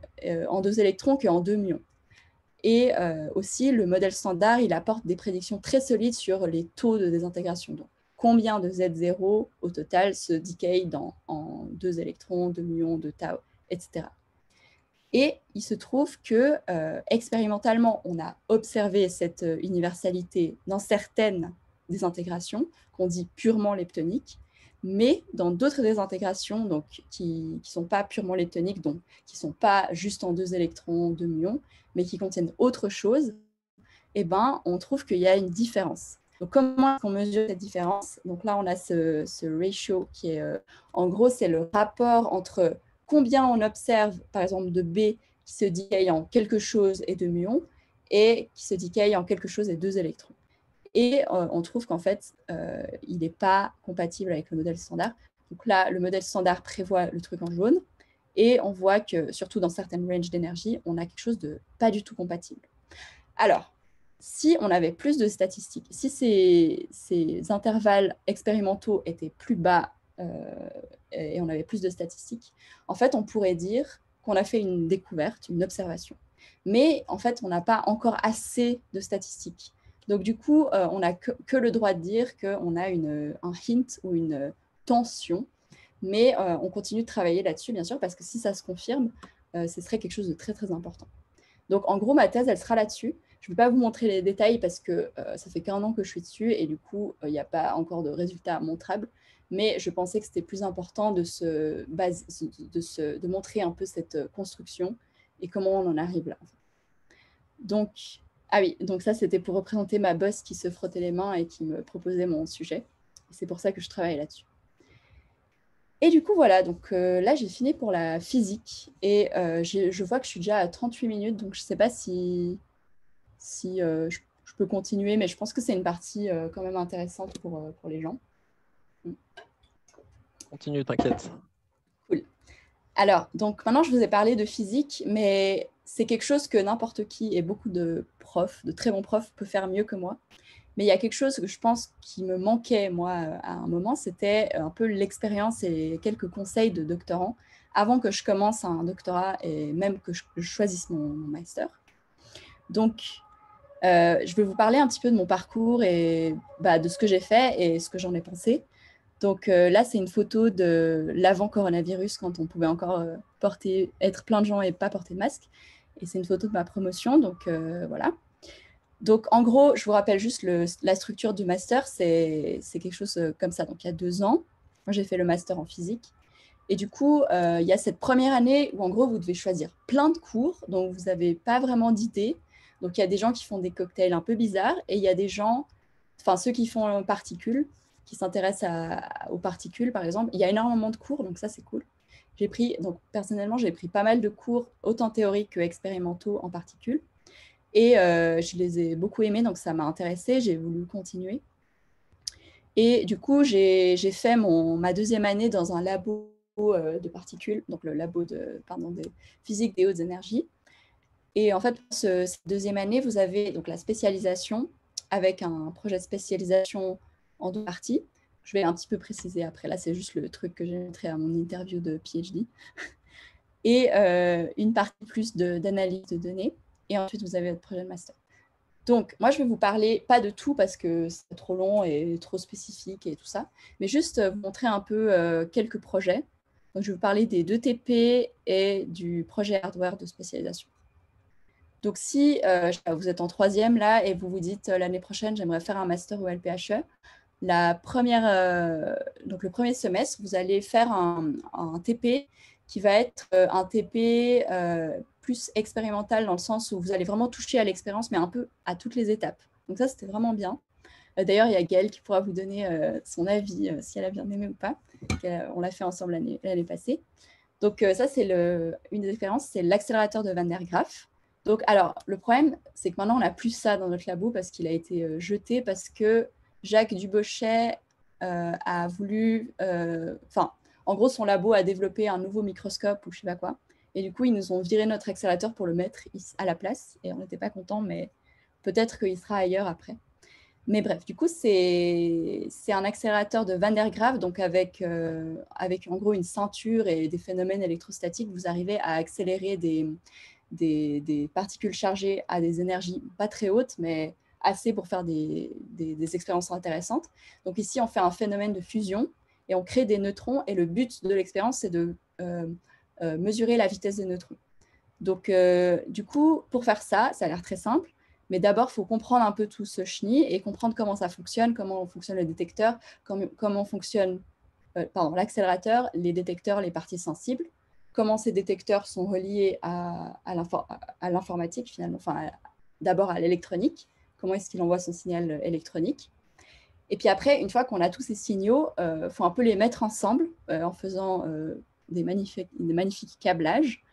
en 2 électrons qu'en 2 muons. Et aussi, le modèle standard, il apporte des prédictions très solides sur les taux de désintégration. Donc, combien de Z0 au total se decay en 2 électrons, 2 muons, 2 tau, etc. Et il se trouve que, expérimentalement, on a observé cette universalité dans certaines désintégrations, qu'on dit purement leptoniques, mais dans d'autres désintégrations donc, qui ne sont pas purement leptoniques, donc qui ne sont pas juste en 2 électrons, 2 muons, mais qui contiennent autre chose, on trouve qu'il y a une différence. Donc, comment est-ce qu'on mesure cette différence? Donc là, on a ce ratio qui est, en gros, c'est le rapport entre combien on observe, par exemple, de B qui se decay en quelque chose et 2 muons, et qui se decay en quelque chose et 2 électrons. Et on trouve qu'en fait, il n'est pas compatible avec le modèle standard. Donc là, le modèle standard prévoit le truc en jaune, et on voit que, surtout dans certaines ranges d'énergie, on a quelque chose de pas du tout compatible. Alors, si on avait plus de statistiques, si ces intervalles expérimentaux étaient plus bas et on avait plus de statistiques, en fait, on pourrait dire qu'on a fait une découverte, une observation. Mais en fait, on n'a pas encore assez de statistiques. Donc, du coup, on n'a que le droit de dire qu'on a un hint ou une tension. Mais on continue de travailler là-dessus, bien sûr, parce que si ça se confirme, ce serait quelque chose de très, très important. Donc, en gros, ma thèse, elle sera là-dessus. Je ne vais pas vous montrer les détails parce que ça fait qu'1 an que je suis dessus et du coup, il n'y a pas encore de résultats montrables. Mais je pensais que c'était plus important de montrer un peu cette construction et comment on en arrive là. Donc, ah oui, donc ça, c'était pour représenter ma boss qui se frottait les mains et qui me proposait mon sujet. C'est pour ça que je travaille là-dessus. Et du coup, voilà, donc là, j'ai fini pour la physique. Et je vois que je suis déjà à 38 minutes, donc je ne sais pas si je peux continuer, mais je pense que c'est une partie quand même intéressante pour les gens. Continue, t'inquiète. Cool. Alors, donc maintenant, je vous ai parlé de physique, mais c'est quelque chose que n'importe qui et beaucoup de profs, de très bons profs, peut faire mieux que moi. Mais il y a quelque chose que je pense qui me manquait, moi, à un moment, c'était un peu l'expérience et quelques conseils de doctorants avant que je commence un doctorat et même que je choisisse mon master. Donc, je vais vous parler un petit peu de mon parcours et de ce que j'ai fait et ce que j'en ai pensé. Donc là, c'est une photo de l'avant-coronavirus, quand on pouvait encore être plein de gens et pas porter de masque. Et c'est une photo de ma promotion, donc voilà. Donc, en gros, je vous rappelle juste la structure du master, c'est quelque chose comme ça. Donc, il y a 2 ans, moi, j'ai fait le master en physique. Et du coup, il y a cette première année où, en gros, vous devez choisir plein de cours dont vous n'avez pas vraiment d'idée. Donc, il y a des gens qui font des cocktails un peu bizarres et il y a des gens, enfin, ceux qui font particules, qui s'intéressent aux particules, par exemple. Il y a énormément de cours, donc ça, c'est cool. Donc, personnellement, j'ai pris pas mal de cours, autant théoriques que expérimentaux en particules. Et je les ai beaucoup aimés, donc ça m'a intéressée, j'ai voulu continuer. Et du coup, j'ai fait ma 2e année dans un labo de particules, donc le labo de physique des hautes énergies. Et en fait, cette deuxième année, vous avez donc la spécialisation avec un projet de spécialisation en 2 parties. Je vais un petit peu préciser après. Là, c'est juste le truc que j'ai montré à mon interview de PhD. Et une partie plus d'analyse de données. Et ensuite, vous avez votre projet de master. Donc, moi, je vais vous parler, pas de tout parce que c'est trop long et trop spécifique et tout ça, mais juste vous montrer un peu quelques projets. Donc, je vais vous parler des 2 TP et du projet hardware de spécialisation. Donc, si vous êtes en 3e là et vous vous dites l'année prochaine, j'aimerais faire un master au LPHE, donc le premier semestre, vous allez faire un TP qui va être un TP plus expérimental dans le sens où vous allez vraiment toucher à l'expérience, mais un peu à toutes les étapes. Donc ça, c'était vraiment bien. D'ailleurs, il y a Gaëlle qui pourra vous donner son avis, si elle a bien aimé ou pas. On l'a fait ensemble l'année passée. Donc ça, c'est une des expériences, c'est l'accélérateur de Van der Graaf. Donc, alors, le problème, c'est que maintenant, on n'a plus ça dans notre labo parce qu'il a été jeté, parce que Jacques Dubochet a voulu... en gros, son labo a développé un nouveau microscope ou je ne sais pas quoi. Et du coup, ils nous ont viré notre accélérateur pour le mettre à la place. Et on n'était pas contents, mais peut-être qu'il sera ailleurs après. Mais bref, du coup, c'est un accélérateur de Van der Graaf, donc avec en gros une ceinture et des phénomènes électrostatiques, vous arrivez à accélérer des particules chargées à des énergies pas très hautes, mais assez pour faire des expériences intéressantes. Donc ici, on fait un phénomène de fusion et on crée des neutrons. Et le but de l'expérience, c'est de mesurer la vitesse des neutrons. Donc, du coup, pour faire ça, ça a l'air très simple. Mais d'abord, il faut comprendre un peu tout ce chenille et comprendre comment ça fonctionne, comment fonctionne le détecteur, comment fonctionne l'accélérateur, les détecteurs, les parties sensibles, comment ces détecteurs sont reliés à l'informatique, finalement, d'abord à l'électronique, comment est-ce qu'il envoie son signal électronique. Et puis après, une fois qu'on a tous ces signaux, il faut un peu les mettre ensemble en faisant des magnifiques câblages.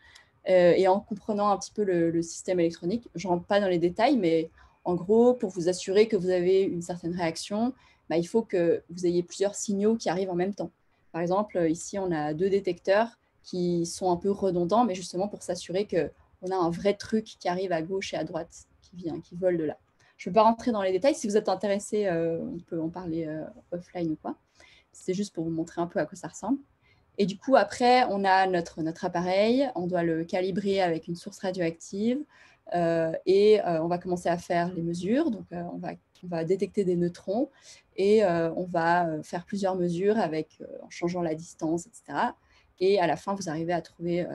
Et en comprenant un petit peu le système électronique. Je ne rentre pas dans les détails, mais en gros, pour vous assurer que vous avez une certaine réaction, il faut que vous ayez plusieurs signaux qui arrivent en même temps. Par exemple, ici, on a 2 détecteurs qui sont un peu redondants, mais justement pour s'assurer qu'on a un vrai truc qui arrive à gauche et à droite, qui vole de là. Je ne vais pas rentrer dans les détails. Si vous êtes intéressé, on peut en parler offline ou quoi. C'est juste pour vous montrer un peu à quoi ça ressemble. Et du coup, après, on a notre appareil, on doit le calibrer avec une source radioactive et on va commencer à faire les mesures. Donc, on va détecter des neutrons et on va faire plusieurs mesures en changeant la distance, etc. Et à la fin, vous arrivez à trouver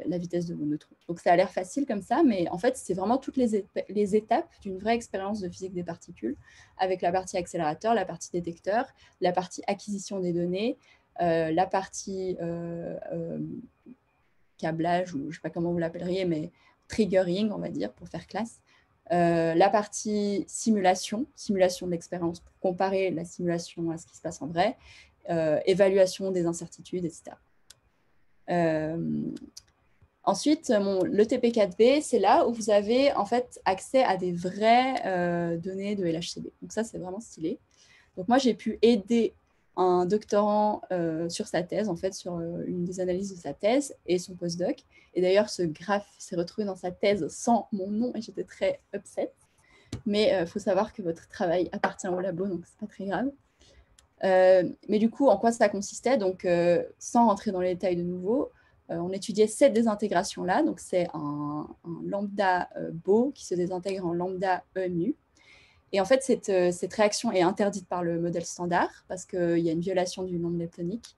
la vitesse de vos neutrons. Donc, ça a l'air facile comme ça, mais en fait, c'est vraiment toutes les étapes d'une vraie expérience de physique des particules avec la partie accélérateur, la partie détecteur, la partie acquisition des données, la partie câblage, ou je ne sais pas comment vous l'appelleriez, mais triggering, on va dire, pour faire classe. La partie simulation de l'expérience pour comparer la simulation à ce qui se passe en vrai, évaluation des incertitudes, etc. Ensuite, le TP4B, c'est là où vous avez en fait accès à des vraies données de LHCb. Donc ça, c'est vraiment stylé. Donc moi, j'ai pu aider un doctorant sur sa thèse, en fait, sur une des analyses de sa thèse et son postdoc. Et d'ailleurs, ce graphe s'est retrouvé dans sa thèse sans mon nom et j'étais très upset. Mais il faut savoir que votre travail appartient au labo, donc c'est pas très grave. Mais du coup, en quoi ça consistait? Donc, sans rentrer dans les détails de nouveau, on étudiait cette désintégration-là. Donc, c'est un lambda BO qui se désintègre en lambda EMU. Et en fait, cette réaction est interdite par le modèle standard parce qu'il y a une violation du nombre leptonique.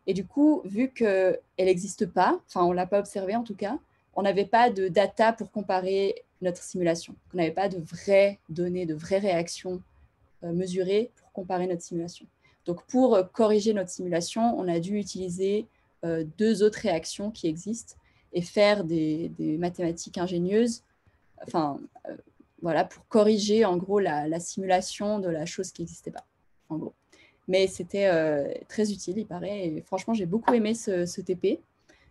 Et du coup, vu qu'elle n'existe pas, enfin, on ne l'a pas observée en tout cas, on n'avait pas de data pour comparer notre simulation. On n'avait pas de vraies données, de vraies réactions mesurées pour comparer notre simulation. Donc, pour corriger notre simulation, on a dû utiliser 2 autres réactions qui existent et faire des mathématiques ingénieuses, voilà, pour corriger en gros la simulation de la chose qui n'existait pas, en gros. Mais c'était très utile, il paraît. Et franchement, j'ai beaucoup aimé ce TP.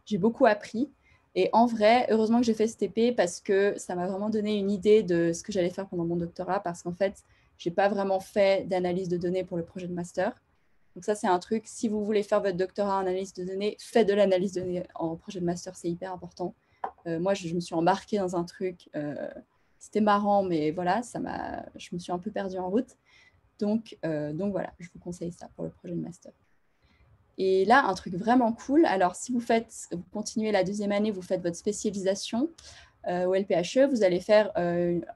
J'ai beaucoup appris. Et en vrai, heureusement que j'ai fait ce TP parce que ça m'a vraiment donné une idée de ce que j'allais faire pendant mon doctorat. Parce qu'en fait, je n'ai pas vraiment fait d'analyse de données pour le projet de master. Donc ça, c'est un truc, si vous voulez faire votre doctorat en analyse de données, faites de l'analyse de données en projet de master, c'est hyper important. Moi, je me suis embarquée dans un truc, c'était marrant, mais voilà, je me suis un peu perdue en route. Donc voilà, je vous conseille ça pour le projet de master. Et là, un truc vraiment cool, alors si vous continuez la deuxième année, vous faites votre spécialisation au LPHE, vous allez faire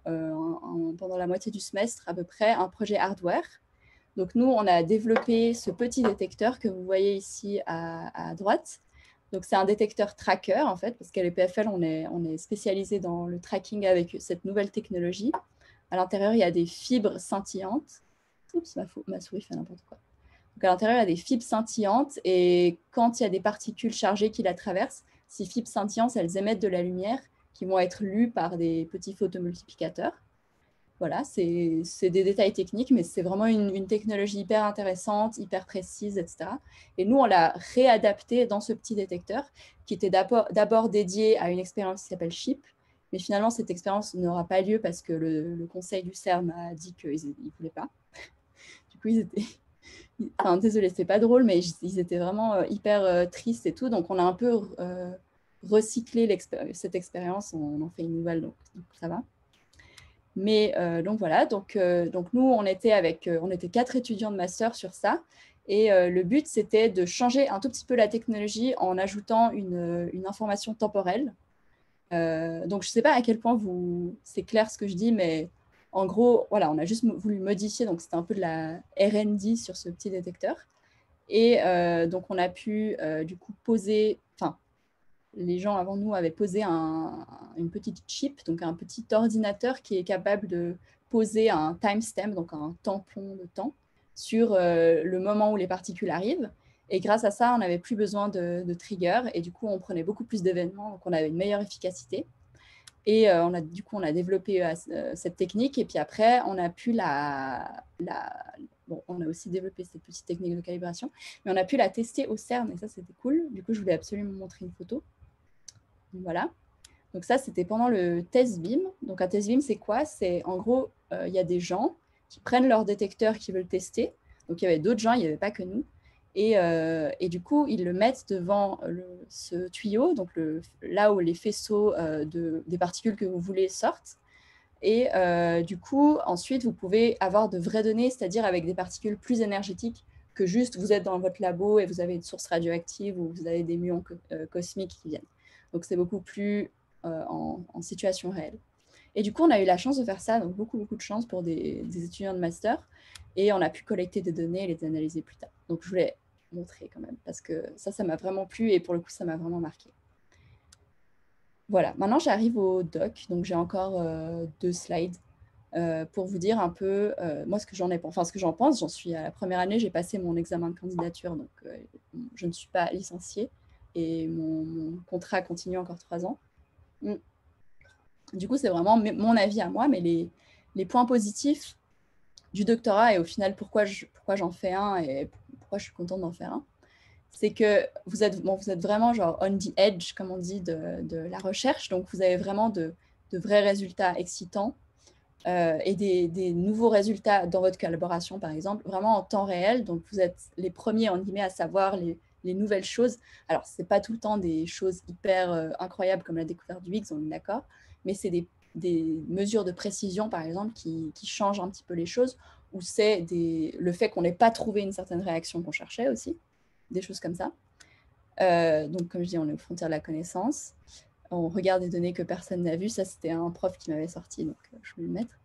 pendant la moitié du semestre à peu près un projet hardware. Donc nous, on a développé ce petit détecteur que vous voyez ici à droite. Donc c'est un détecteur tracker en fait, parce qu'à l'EPFL, on est spécialisé dans le tracking avec cette nouvelle technologie. À l'intérieur, il y a des fibres scintillantes. Oups, ma souris fait n'importe quoi. Donc à l'intérieur, il y a des fibres scintillantes et quand il y a des particules chargées qui la traversent, ces fibres scintillantes, elles émettent de la lumière qui vont être lues par des petits photomultiplicateurs. Voilà, c'est des détails techniques, mais c'est vraiment une technologie hyper intéressante, hyper précise, etc. Et nous, on l'a réadapté dans ce petit détecteur qui était d'abord dédié à une expérience qui s'appelle CHIP, mais finalement, cette expérience n'aura pas lieu parce que le conseil du CERN a dit qu'ils ne voulaient pas. Du coup, ils étaient... Enfin, désolé, c'est pas drôle, mais ils étaient vraiment hyper tristes et tout. Donc, on a un peu recyclé cette expérience. On en fait une nouvelle, donc ça va. Mais donc voilà, donc nous, on était 4 étudiants de master sur ça. Et le but, c'était de changer un tout petit peu la technologie en ajoutant une information temporelle. Donc, je ne sais pas à quel point c'est clair ce que je dis, mais en gros, voilà, on a juste voulu modifier. Donc, c'était un peu de la R&D sur ce petit détecteur. Et donc, on a pu du coup poser... Enfin, les gens avant nous avaient posé une petite chip, donc un petit ordinateur qui est capable de poser un timestamp, donc un tampon de temps, sur le moment où les particules arrivent. Et grâce à ça, on n'avait plus besoin de trigger. Et du coup, on prenait beaucoup plus d'événements, donc on avait une meilleure efficacité. Et du coup, on a développé cette technique. Et puis après, on a pu Bon, on a aussi développé cette petite technique de calibration, mais on a pu la tester au CERN. Et ça, c'était cool. Du coup, je voulais absolument montrer une photo. Voilà. Donc ça, c'était pendant le test BIM. Donc un test BIM, c'est quoi? C'est en gros, il y a des gens qui prennent leur détecteur qui veulent tester. Donc il y avait d'autres gens, il n'y avait pas que nous. Et du coup, ils le mettent devant ce tuyau, donc là où les faisceaux des particules que vous voulez sortent. Et du coup, ensuite, vous pouvez avoir de vraies données, c'est-à-dire avec des particules plus énergétiques que juste vous êtes dans votre labo et vous avez une source radioactive ou vous avez des muons cosmiques qui viennent. Donc, c'est beaucoup plus en situation réelle. Et du coup, on a eu la chance de faire ça, donc beaucoup de chance pour des étudiants de master. Et on a pu collecter des données et les analyser plus tard. Donc, je voulais montrer quand même, parce que ça m'a vraiment plu et pour le coup, ça m'a vraiment marqué. Voilà, maintenant j'arrive au doc, donc j'ai encore 2 slides pour vous dire un peu moi ce que j'en pense. J'en suis à la première année, j'ai passé mon examen de candidature, donc je ne suis pas licenciée et mon contrat continue encore 3 ans. Du coup, c'est vraiment mon avis à moi, mais les points positifs du doctorat et au final pourquoi j'en fais un et pourquoi je suis contente d'en faire un, c'est que vous êtes vraiment genre on the edge, comme on dit, de la recherche. Donc, vous avez vraiment de vrais résultats excitants et des nouveaux résultats dans votre collaboration, par exemple, vraiment en temps réel. Donc, vous êtes les premiers, en guillemets, à savoir les nouvelles choses. Alors, ce n'est pas tout le temps des choses hyper incroyables comme la découverte du Higgs, on est d'accord, mais c'est des mesures de précision, par exemple, qui changent un petit peu les choses, ou c'est le fait qu'on n'ait pas trouvé une certaine réaction qu'on cherchait aussi. Des choses comme ça. Donc, comme je dis, on est aux frontières de la connaissance. On regarde des données que personne n'a vues. Ça, c'était un prof qui m'avait sorti, donc je vais le mettre.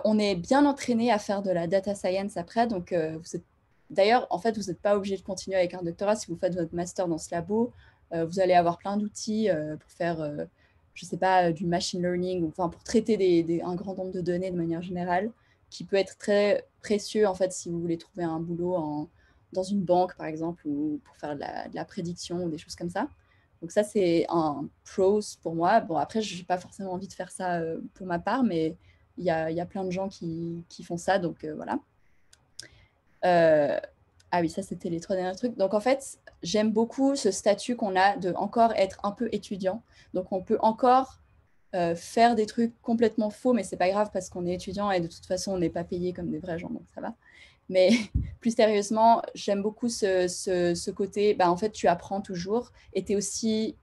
On est bien entraîné à faire de la data science après. Donc, d'ailleurs, en fait, vous n'êtes pas obligé de continuer avec un doctorat. Si vous faites votre master dans ce labo, vous allez avoir plein d'outils pour faire, je ne sais pas, du machine learning, enfin, pour traiter un grand nombre de données de manière générale, qui peut être très précieux, en fait, si vous voulez trouver un boulot dans une banque, par exemple, ou pour faire de la prédiction ou des choses comme ça. Donc ça, c'est un pros pour moi. Bon, après, je n'ai pas forcément envie de faire ça pour ma part, mais il y a plein de gens qui font ça, donc voilà. Ah oui, ça, c'était les 3 derniers trucs. Donc, en fait, j'aime beaucoup ce statut qu'on a de encore être un peu étudiant. Donc, on peut encore faire des trucs complètement faux, mais c'est pas grave parce qu'on est étudiant et de toute façon, on n'est pas payé comme des vrais gens, donc ça va. Mais plus sérieusement, j'aime beaucoup ce côté, bah, en fait, tu apprends toujours et tu es aussi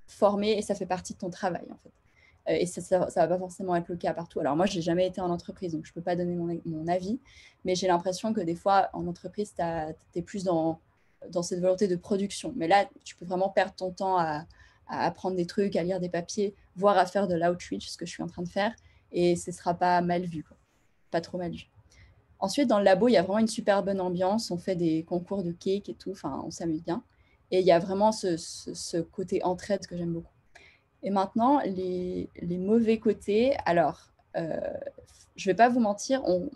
formé et ça fait partie de ton travail, en fait. Et ça va pas forcément être le cas partout. Alors moi, j'ai jamais été en entreprise, donc je peux pas donner mon avis, mais j'ai l'impression que des fois, en entreprise, tu es plus dans cette volonté de production. Mais là, tu peux vraiment perdre ton temps à apprendre des trucs, à lire des papiers, voire à faire de l'outreach, ce que je suis en train de faire, et ce sera pas mal vu, quoi. Pas trop mal vu. Ensuite, dans le labo, il y a vraiment une super bonne ambiance. On fait des concours de cake et tout. Enfin, on s'amuse bien. Et il y a vraiment ce côté entraide que j'aime beaucoup. Et maintenant, les mauvais côtés. Alors, je ne vais pas vous mentir, on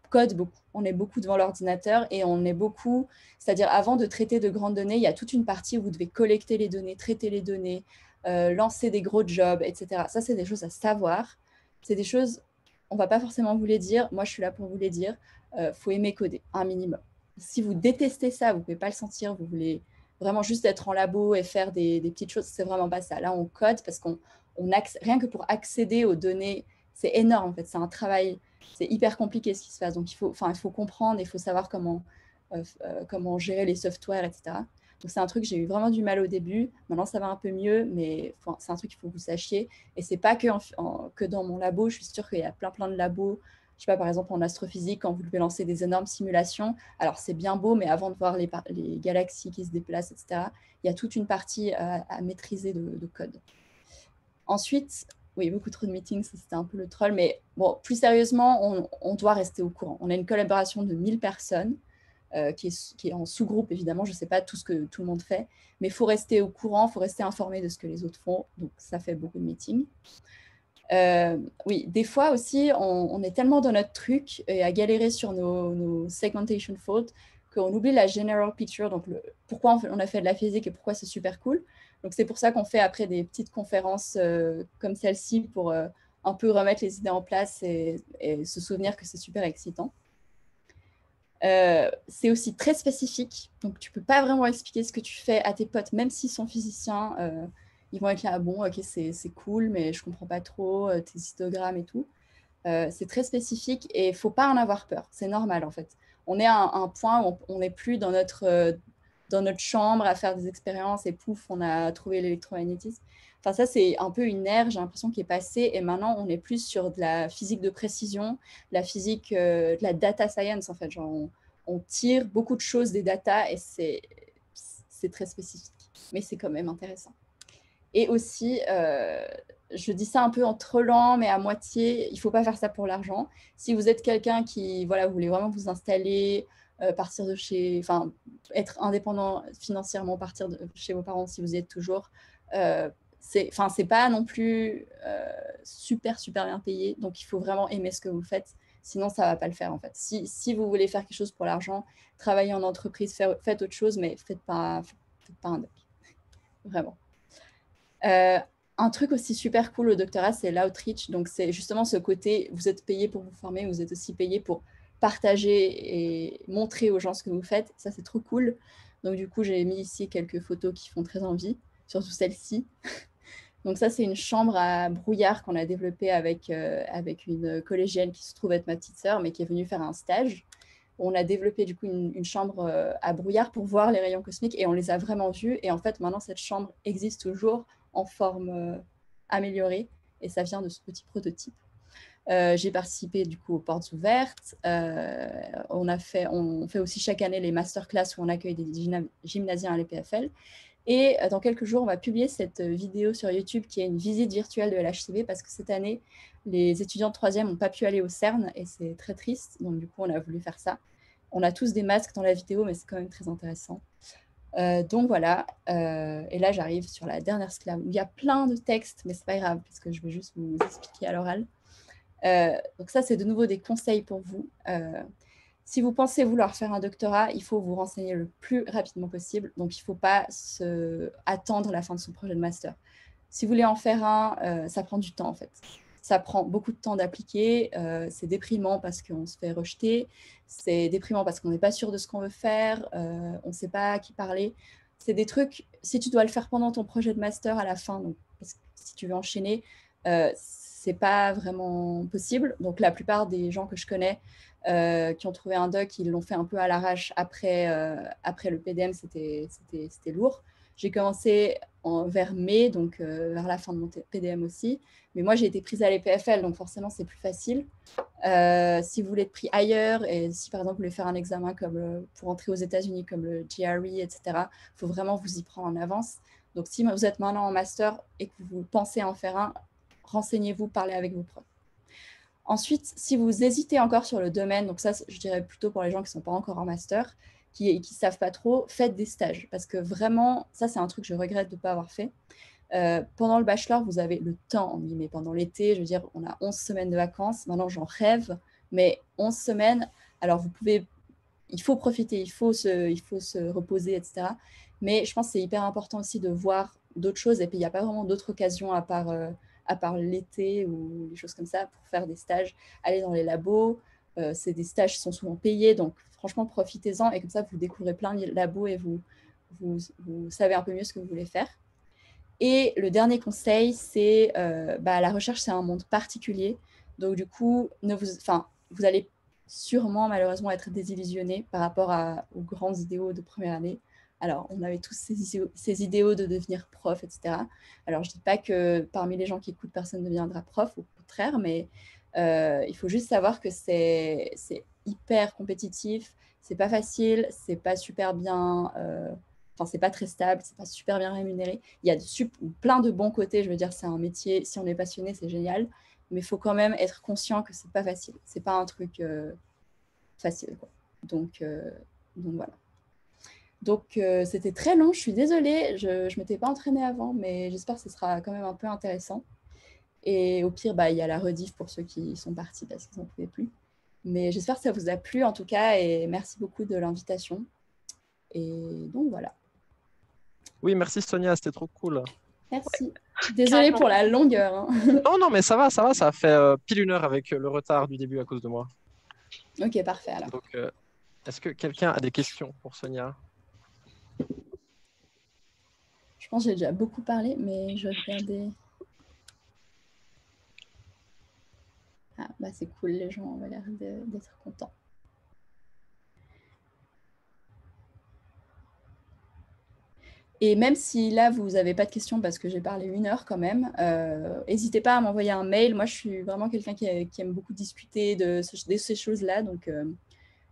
code beaucoup. On est beaucoup devant l'ordinateur et on est beaucoup... C'est-à-dire, avant de traiter de grandes données, il y a toute une partie où vous devez collecter les données, traiter les données, lancer des gros jobs, etc. Ça, c'est des choses à savoir. C'est des choses... On ne va pas forcément vous les dire. Moi, je suis là pour vous les dire. Faut aimer coder, un minimum. Si vous détestez ça, vous ne pouvez pas le sentir, vous voulez vraiment juste être en labo et faire des petites choses, c'est vraiment pas ça. Là, on code parce rien que pour accéder aux données, c'est énorme en fait, c'est un travail, c'est hyper compliqué ce qui se passe. Donc, il faut comprendre, il faut savoir comment gérer les softwares, etc. Donc, c'est un truc, j'ai eu vraiment du mal au début. Maintenant, ça va un peu mieux, mais c'est un truc qu'il faut que vous sachiez. Et c'est pas que dans mon labo, je suis sûre qu'il y a plein de labos. Je sais pas, par exemple, en astrophysique, quand vous devez lancer des énormes simulations, alors c'est bien beau, mais avant de voir les galaxies qui se déplacent, etc., il y a toute une partie à maîtriser de code. Ensuite, oui, beaucoup trop de meetings, c'était un peu le troll, mais bon, plus sérieusement, on doit rester au courant. On a une collaboration de 1000 personnes, qui est en sous-groupe, évidemment. Je ne sais pas tout ce que tout le monde fait, mais il faut rester au courant, il faut rester informé de ce que les autres font. Donc, ça fait beaucoup de meetings. Oui, des fois aussi, on est tellement dans notre truc et à galérer sur nos segmentation faults qu'on oublie la general picture, donc pourquoi on a fait de la physique et pourquoi c'est super cool. Donc, c'est pour ça qu'on fait après des petites conférences comme celle-ci pour un peu remettre les idées en place et se souvenir que c'est super excitant. C'est aussi très spécifique, donc tu ne peux pas vraiment expliquer ce que tu fais à tes potes, même s'ils sont physiciens. Ils vont être là, bon, ok, c'est cool, mais je ne comprends pas trop tes histogrammes et tout. C'est très spécifique et il ne faut pas en avoir peur. C'est normal, en fait. On est à un point où on n'est plus dans notre chambre à faire des expériences et pouf, on a trouvé l'électromagnétisme. Enfin, ça, c'est un peu une ère, j'ai l'impression, qui est passée. Et maintenant, on est plus sur de la physique de précision, la physique, de la data science, en fait. Genre, on tire beaucoup de choses des data et c'est très spécifique. Mais c'est quand même intéressant. Et aussi, je dis ça un peu en trollant, mais à moitié, il ne faut pas faire ça pour l'argent. Si vous êtes quelqu'un qui, voilà, vous voulez vraiment vous installer, partir de enfin, être indépendant financièrement, partir de chez vos parents si vous y êtes toujours, c'est pas non plus super bien payé. Donc, il faut vraiment aimer ce que vous faites. Sinon, ça ne va pas le faire, en fait. Si vous voulez faire quelque chose pour l'argent, travaillez en entreprise, faites autre chose, mais faites pas un doc. Vraiment. Un truc aussi super cool au doctorat, c'est l'outreach. Donc, c'est justement ce côté, vous êtes payé pour vous former, vous êtes aussi payé pour partager et montrer aux gens ce que vous faites. Ça, c'est trop cool. Donc, du coup, j'ai mis ici quelques photos qui font très envie, surtout celle-ci. Donc, ça, c'est une chambre à brouillard qu'on a développée avec une collégienne qui se trouve être ma petite sœur, mais qui est venue faire un stage. On a développé du coup une chambre à brouillard pour voir les rayons cosmiques et on les a vraiment vus. Et en fait, maintenant, cette chambre existe toujours en forme améliorée et ça vient de ce petit prototype. J'ai participé du coup aux portes ouvertes. On fait aussi chaque année les masterclass où on accueille des gymnasiens à l'EPFL. Et dans quelques jours, on va publier cette vidéo sur YouTube qui est une visite virtuelle de l'HCV parce que cette année, les étudiants de 3e n'ont pas pu aller au CERN et c'est très triste. Donc, du coup, on a voulu faire ça. On a tous des masques dans la vidéo, mais c'est quand même très intéressant. Donc, voilà. Et là, j'arrive sur la dernière slide où il y a plein de textes, mais ce n'est pas grave parce que je vais juste vous expliquer à l'oral. Donc, ça, c'est de nouveau des conseils pour vous. Si vous pensez vouloir faire un doctorat, il faut vous renseigner le plus rapidement possible. Donc, il ne faut pas attendre la fin de son projet de master. Si vous voulez en faire un, ça prend du temps, en fait. Ça prend beaucoup de temps d'appliquer. C'est déprimant parce qu'on se fait rejeter. C'est déprimant parce qu'on n'est pas sûr de ce qu'on veut faire. On ne sait pas à qui parler. C'est des trucs, si tu dois le faire pendant ton projet de master à la fin, donc, si tu veux enchaîner, c'est pas vraiment possible. Donc, la plupart des gens que je connais qui ont trouvé un doc, ils l'ont fait un peu à l'arrache après le PDM, c'était lourd. J'ai commencé vers mai, donc vers la fin de mon PDM aussi. Mais moi, j'ai été prise à l'EPFL, donc forcément, c'est plus facile. Si vous voulez être pris ailleurs, et si par exemple vous voulez faire un examen pour entrer aux États-Unis comme le GRE, etc., il faut vraiment vous y prendre en avance. Donc, si vous êtes maintenant en master et que vous pensez en faire un, renseignez-vous, parlez avec vos profs. Ensuite, si vous hésitez encore sur le domaine, donc ça, je dirais plutôt pour les gens qui ne sont pas encore en master, qui ne savent pas trop, faites des stages. Parce que vraiment, ça, c'est un truc que je regrette de ne pas avoir fait. Pendant le bachelor, vous avez le temps, mais pendant l'été, je veux dire, on a 11 semaines de vacances. Maintenant, j'en rêve, mais 11 semaines, alors il faut profiter, il faut se reposer, etc. Mais je pense que c'est hyper important aussi de voir d'autres choses. Et puis, il n'y a pas vraiment d'autres occasions à part l'été ou des choses comme ça pour faire des stages, aller dans les labos. C'est des stages qui sont souvent payés, donc franchement, profitez-en. Et comme ça, vous découvrez plein de labos et vous savez un peu mieux ce que vous voulez faire. Et le dernier conseil, c'est la recherche, c'est un monde particulier. Donc, du coup, vous allez sûrement, malheureusement, être désillusionné par rapport aux grands idéaux de première année. Alors, on avait tous ces idéaux de devenir prof, etc. Alors, je ne dis pas que parmi les gens qui écoutent, personne ne deviendra prof, au contraire, mais il faut juste savoir que c'est hyper compétitif, c'est pas facile, c'est pas super bien... Enfin, c'est pas très stable, c'est pas super bien rémunéré. Il y a plein de bons côtés. Je veux dire, c'est un métier, si on est passionné, c'est génial. Mais il faut quand même être conscient que c'est pas facile. C'est pas un truc facile, quoi. Donc voilà. Donc, c'était très long. Je suis désolée. Je ne m'étais pas entraînée avant, mais j'espère que ce sera quand même un peu intéressant. Et au pire, il y a la rediff pour ceux qui sont partis parce qu'ils n'en pouvaient plus. Mais j'espère que ça vous a plu, en tout cas. Et merci beaucoup de l'invitation. Et donc, voilà. Oui, merci Sonia, c'était trop cool. Merci. Désolée pour la longueur. Hein. Non, mais ça va, ça a fait pile 1 heure avec le retard du début à cause de moi. Ok, parfait alors. Donc, est-ce que quelqu'un a des questions pour Sonia? Je pense que j'ai déjà beaucoup parlé, mais je vais regarder. Ah, c'est cool, les gens ont l'air d'être contents. Et même si là, vous n'avez pas de questions parce que j'ai parlé 1 heure quand même, n'hésitez pas à m'envoyer un mail. Moi, je suis vraiment quelqu'un qui aime beaucoup discuter de ces choses-là. Donc, que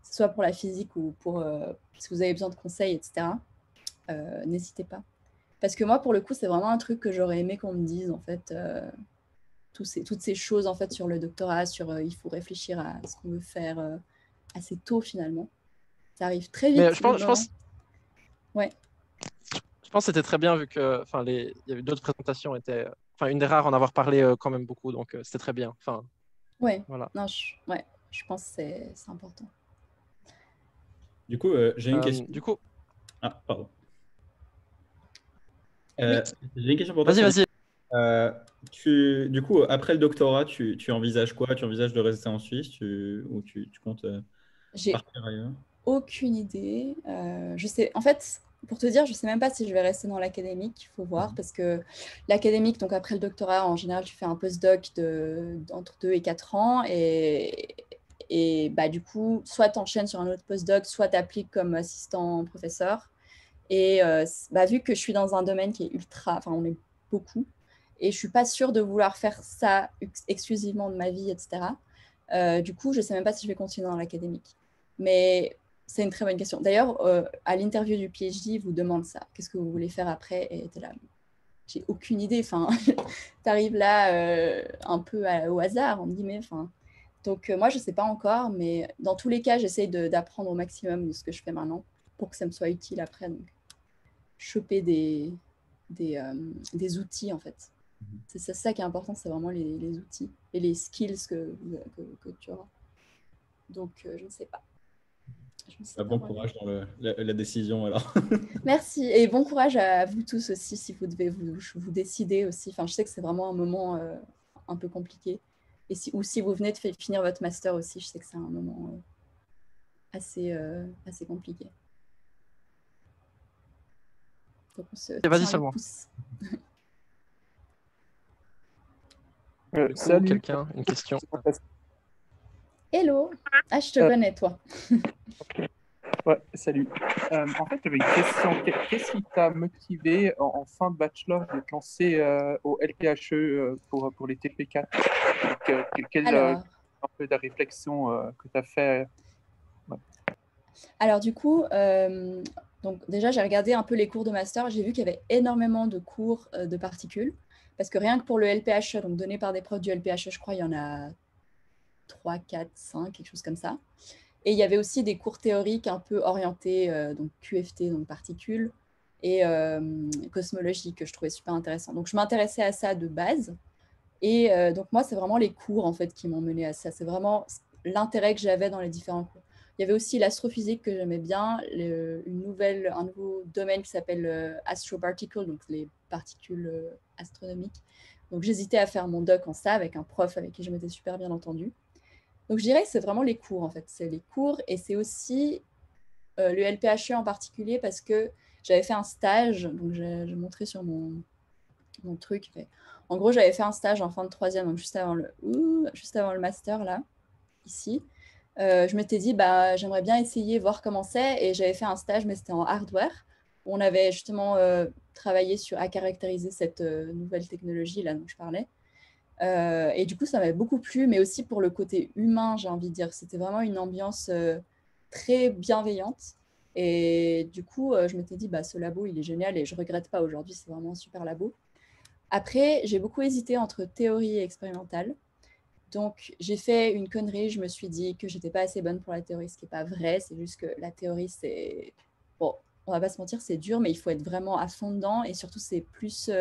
ce soit pour la physique ou si vous avez besoin de conseils, etc., n'hésitez pas. Parce que moi, pour le coup, c'est vraiment un truc que j'aurais aimé qu'on me dise, en fait, toutes ces choses, en fait, sur le doctorat, il faut réfléchir à ce qu'on veut faire assez tôt, finalement. Ça arrive très vite. Mais je pense... Ouais. Je pense que c'était très bien vu que il y avait d'autres présentations, une des rares à en avoir parlé quand même beaucoup, donc c'était très bien. Ouais, voilà. Non, je pense que c'est important. Du coup, j'ai une question. Du coup... Ah, pardon. Oui. J'ai une question pour toi. Vas-y. Du coup, après le doctorat, tu envisages quoi? Tu envisages de rester en Suisse ou tu comptes partir ailleurs? Aucune idée. Je sais, en fait, pour te dire, je ne sais même pas si je vais rester dans l'académique. Il faut voir, parce que l'académique, donc après le doctorat, en général, tu fais un postdoc entre 2 et 4 ans. Et du coup, soit tu enchaînes sur un autre postdoc, soit tu appliques comme assistant professeur. Et vu que je suis dans un domaine qui est on est beaucoup, et je ne suis pas sûre de vouloir faire ça exclusivement de ma vie, etc. Du coup, je ne sais même pas si je vais continuer dans l'académique. Mais c'est une très bonne question. D'ailleurs, à l'interview du PhD, il vous demande ça. Qu'est-ce que vous voulez faire après? Et tu es là, j'ai aucune idée. Enfin, tu arrives là un peu au hasard, en guillemets. Donc, moi, je ne sais pas encore, mais dans tous les cas, j'essaye d'apprendre au maximum de ce que je fais maintenant pour que ça me soit utile après. Donc, choper des outils, en fait. C'est ça qui est important, c'est vraiment les outils et les skills que tu auras. Donc, je ne sais pas. Bon courage dans la décision alors. Merci et bon courage à vous tous aussi si vous devez vous décider aussi. Enfin, je sais que c'est vraiment un moment un peu compliqué. Et si vous venez de finir votre master aussi, je sais que c'est un moment assez compliqué. Donc on se Vas-y tient seulement. les pouces. Du coup, Salut. quelqu'un, une question? Hello. Ah, je te connais, toi. Ouais, salut. En fait, j'avais une question. Qu'est-ce qui t'a motivé en fin de bachelor de te lancer au LPHE pour les TP4? Quelle Alors, un peu de réflexion que tu as fait? Ouais. alors du coup, donc déjà, j'ai regardé un peu les cours de master. J'ai vu qu'il y avait énormément de cours de particules. Parce que rien que pour le LPHE, donc donné par des profs du LPHE, je crois, il y en a 3, 4, 5, quelque chose comme ça. Et il y avait aussi des cours théoriques un peu orientés, donc QFT, donc particules, et cosmologie, que je trouvais super intéressant. Donc je m'intéressais à ça de base. Et donc moi, c'est vraiment les cours en fait qui m'ont mené à ça. C'est vraiment l'intérêt que j'avais dans les différents cours. Il y avait aussi l'astrophysique que j'aimais bien, un nouveau domaine qui s'appelle astroparticles, donc les particules astronomiques. Donc j'hésitais à faire mon doc en ça avec un prof avec qui je m'étais super bien entendue. Donc je dirais que c'est vraiment les cours en fait. C'est les cours et c'est aussi le LPHE en particulier parce que j'avais fait un stage, donc j'ai montré sur mon truc. Mais en gros, j'avais fait un stage en fin de troisième, donc juste avant le master là, ici. Je m'étais dit, bah, j'aimerais bien essayer, voir comment c'est. Et j'avais fait un stage, mais c'était en hardware. Où on avait justement travaillé à caractériser cette nouvelle technologie là dont je parlais. Et du coup, ça m'avait beaucoup plu, mais aussi pour le côté humain, j'ai envie de dire. C'était vraiment une ambiance très bienveillante. Et du coup, je m'étais dit, bah, ce labo, il est génial et je ne regrette pas aujourd'hui. C'est vraiment un super labo. Après, j'ai beaucoup hésité entre théorie et expérimentale. Donc, j'ai fait une connerie. Je me suis dit que j'étais pas assez bonne pour la théorie, ce qui n'est pas vrai. C'est juste que la théorie, c'est... Bon, on va pas se mentir, c'est dur, mais il faut être vraiment à fond dedans. Et surtout, c'est plus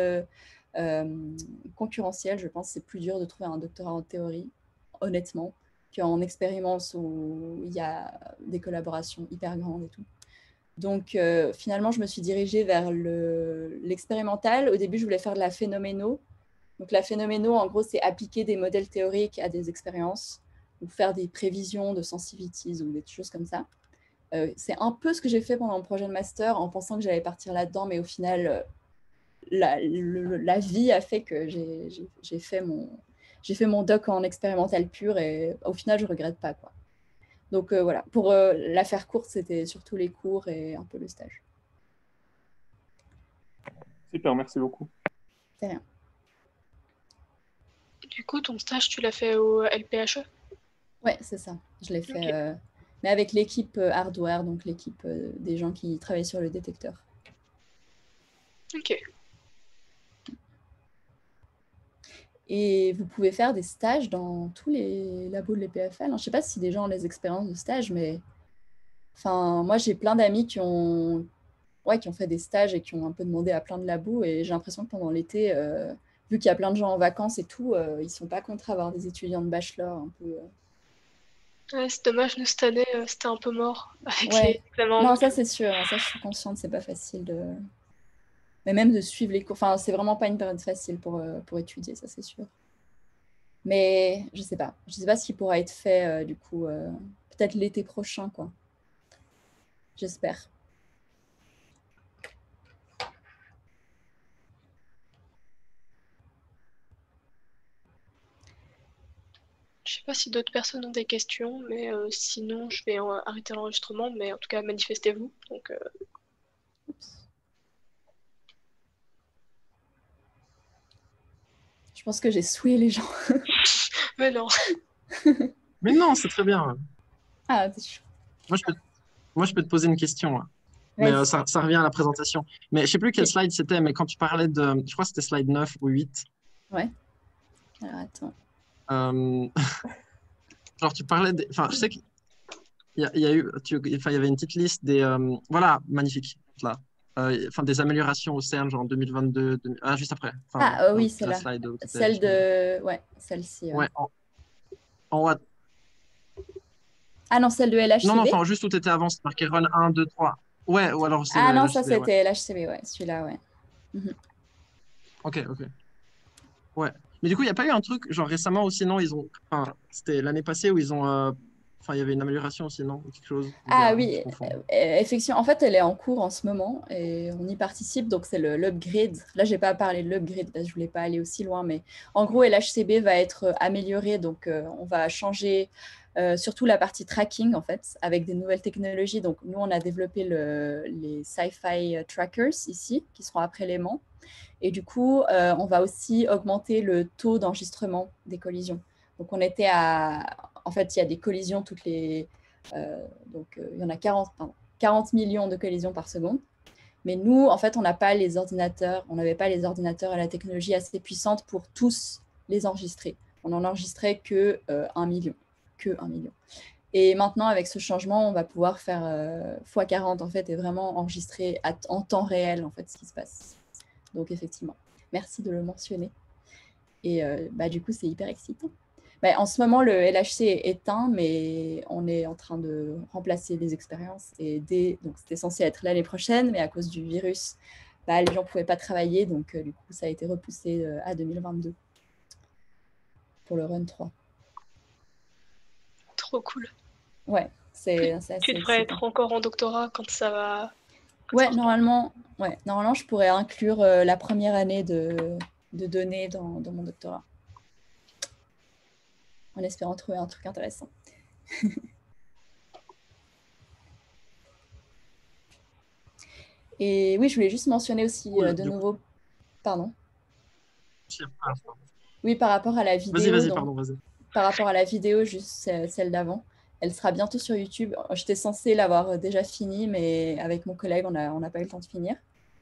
concurrentiel. Je pense que c'est plus dur de trouver un doctorat en théorie, honnêtement, qu'en expérience où il y a des collaborations hyper grandes et tout. Donc, finalement, je me suis dirigée vers l'expérimental. Au début, je voulais faire de la phénoméno. Donc, la phénoméno, en gros, c'est appliquer des modèles théoriques à des expériences ou faire des prévisions de sensitivities ou des choses comme ça. C'est un peu ce que j'ai fait pendant mon projet de master en pensant que j'allais partir là-dedans, mais au final, la vie a fait que j'ai fait mon doc en expérimental pur et au final, je ne regrette pas, quoi. Donc voilà, pour la faire courte, c'était surtout les cours et un peu le stage. Super, merci beaucoup. C'est rien. Du coup, ton stage, tu l'as fait au LPHE? Ouais, c'est ça. Je l'ai fait, mais avec l'équipe hardware, donc l'équipe des gens qui travaillent sur le détecteur. Ok. Et vous pouvez faire des stages dans tous les labos de l'EPFL. Je ne sais pas si des gens ont les expériences de stage, mais enfin, moi, j'ai plein d'amis qui ont fait des stages et qui ont un peu demandé à plein de labos. Et j'ai l'impression que pendant l'été, vu qu'il y a plein de gens en vacances et tout, ils ne sont pas contre avoir des étudiants de bachelor un peu. Ouais, c'est dommage, nous, cette année, c'était un peu mort avec Ouais. les examens. Non, ça, c'est sûr. Ça, je suis consciente, c'est pas facile de... Mais même de suivre les cours. Enfin, c'est vraiment pas une période facile pour étudier, ça, c'est sûr. Mais je sais pas. Je sais pas ce qui pourra être fait, du coup, peut-être l'été prochain, quoi. J'espère. Je sais pas si d'autres personnes ont des questions, mais sinon, je vais arrêter l'enregistrement. Mais en tout cas, manifestez-vous. Donc, Je pense que j'ai saoulé les gens. mais non. Mais non, c'est très bien. Ah, c'est chaud. Moi, je peux te poser une question, hein. Mais Vas-y. ça revient à la présentation. Mais je sais plus quel slide c'était, mais quand tu parlais de... Je crois que c'était slide 9 ou 8. Ouais. Alors, attends. Genre, tu parlais des... Enfin, je sais qu'il y a eu... Enfin, il y avait une petite liste des... Voilà, magnifique, là. Enfin, des améliorations au CERN, genre en 2022... Ah, juste après. Enfin, Ah, oui, c'est la là. slide où Celle de... Ouais, celle-ci. Ouais, en haut. Ah non, celle de LHCb? Non, enfin, juste où tu étais avant, c'était marqué run 1, 2, 3. Ouais, ou alors c'est Ah le non, ça, LHCb, ouais. c'était LHCb, ouais. Celui-là, ouais. Ok. Ouais. Mais du coup, il n'y a pas eu un truc, genre récemment aussi, non, ils ont. Enfin, c'était l'année passée où ils ont Enfin, il y avait une amélioration aussi, non? Quelque chose? Ah oui, effectivement. En fait, elle est en cours en ce moment et on y participe. Donc, c'est l'upgrade. Là, je n'ai pas parlé de l'upgrade parce que je ne voulais pas aller aussi loin. Mais en gros, LHCb va être amélioré. Donc, on va changer surtout la partie tracking, en fait, avec des nouvelles technologies. Donc, nous, on a développé les Sci-Fi Trackers ici, qui seront après l'aimant. Et du coup, on va aussi augmenter le taux d'enregistrement des collisions. Donc, on était à... En fait, il y a des collisions toutes les... il y en a 40 millions de collisions par seconde. Mais nous, en fait, on n'avait pas les ordinateurs et la technologie assez puissante pour tous les enregistrer. On n'en enregistrait que 1 million. Et maintenant, avec ce changement, on va pouvoir faire x40 en fait, et vraiment enregistrer en temps réel en fait, ce qui se passe. Donc, effectivement, merci de le mentionner. Et du coup, c'est hyper excitant. En ce moment, le LHC est éteint, mais on est en train de remplacer les expériences. Donc, c'était censé être l'année prochaine, mais à cause du virus, les gens ne pouvaient pas travailler. Donc, du coup, ça a été repoussé à 2022 pour le Run 3. Trop cool. Ouais, c'est assez Tu devrais excitant. être encore en doctorat quand ça va... Normalement, je pourrais inclure la première année de données dans mon doctorat. En espérant trouver un truc intéressant. Et oui, je voulais juste mentionner aussi de nouveau... Pardon. Oui, par rapport à la vidéo. Vas-y. Par rapport à la vidéo, juste celle d'avant, elle sera bientôt sur YouTube. J'étais censée l'avoir déjà finie, mais avec mon collègue, on n'a pas eu le temps de finir.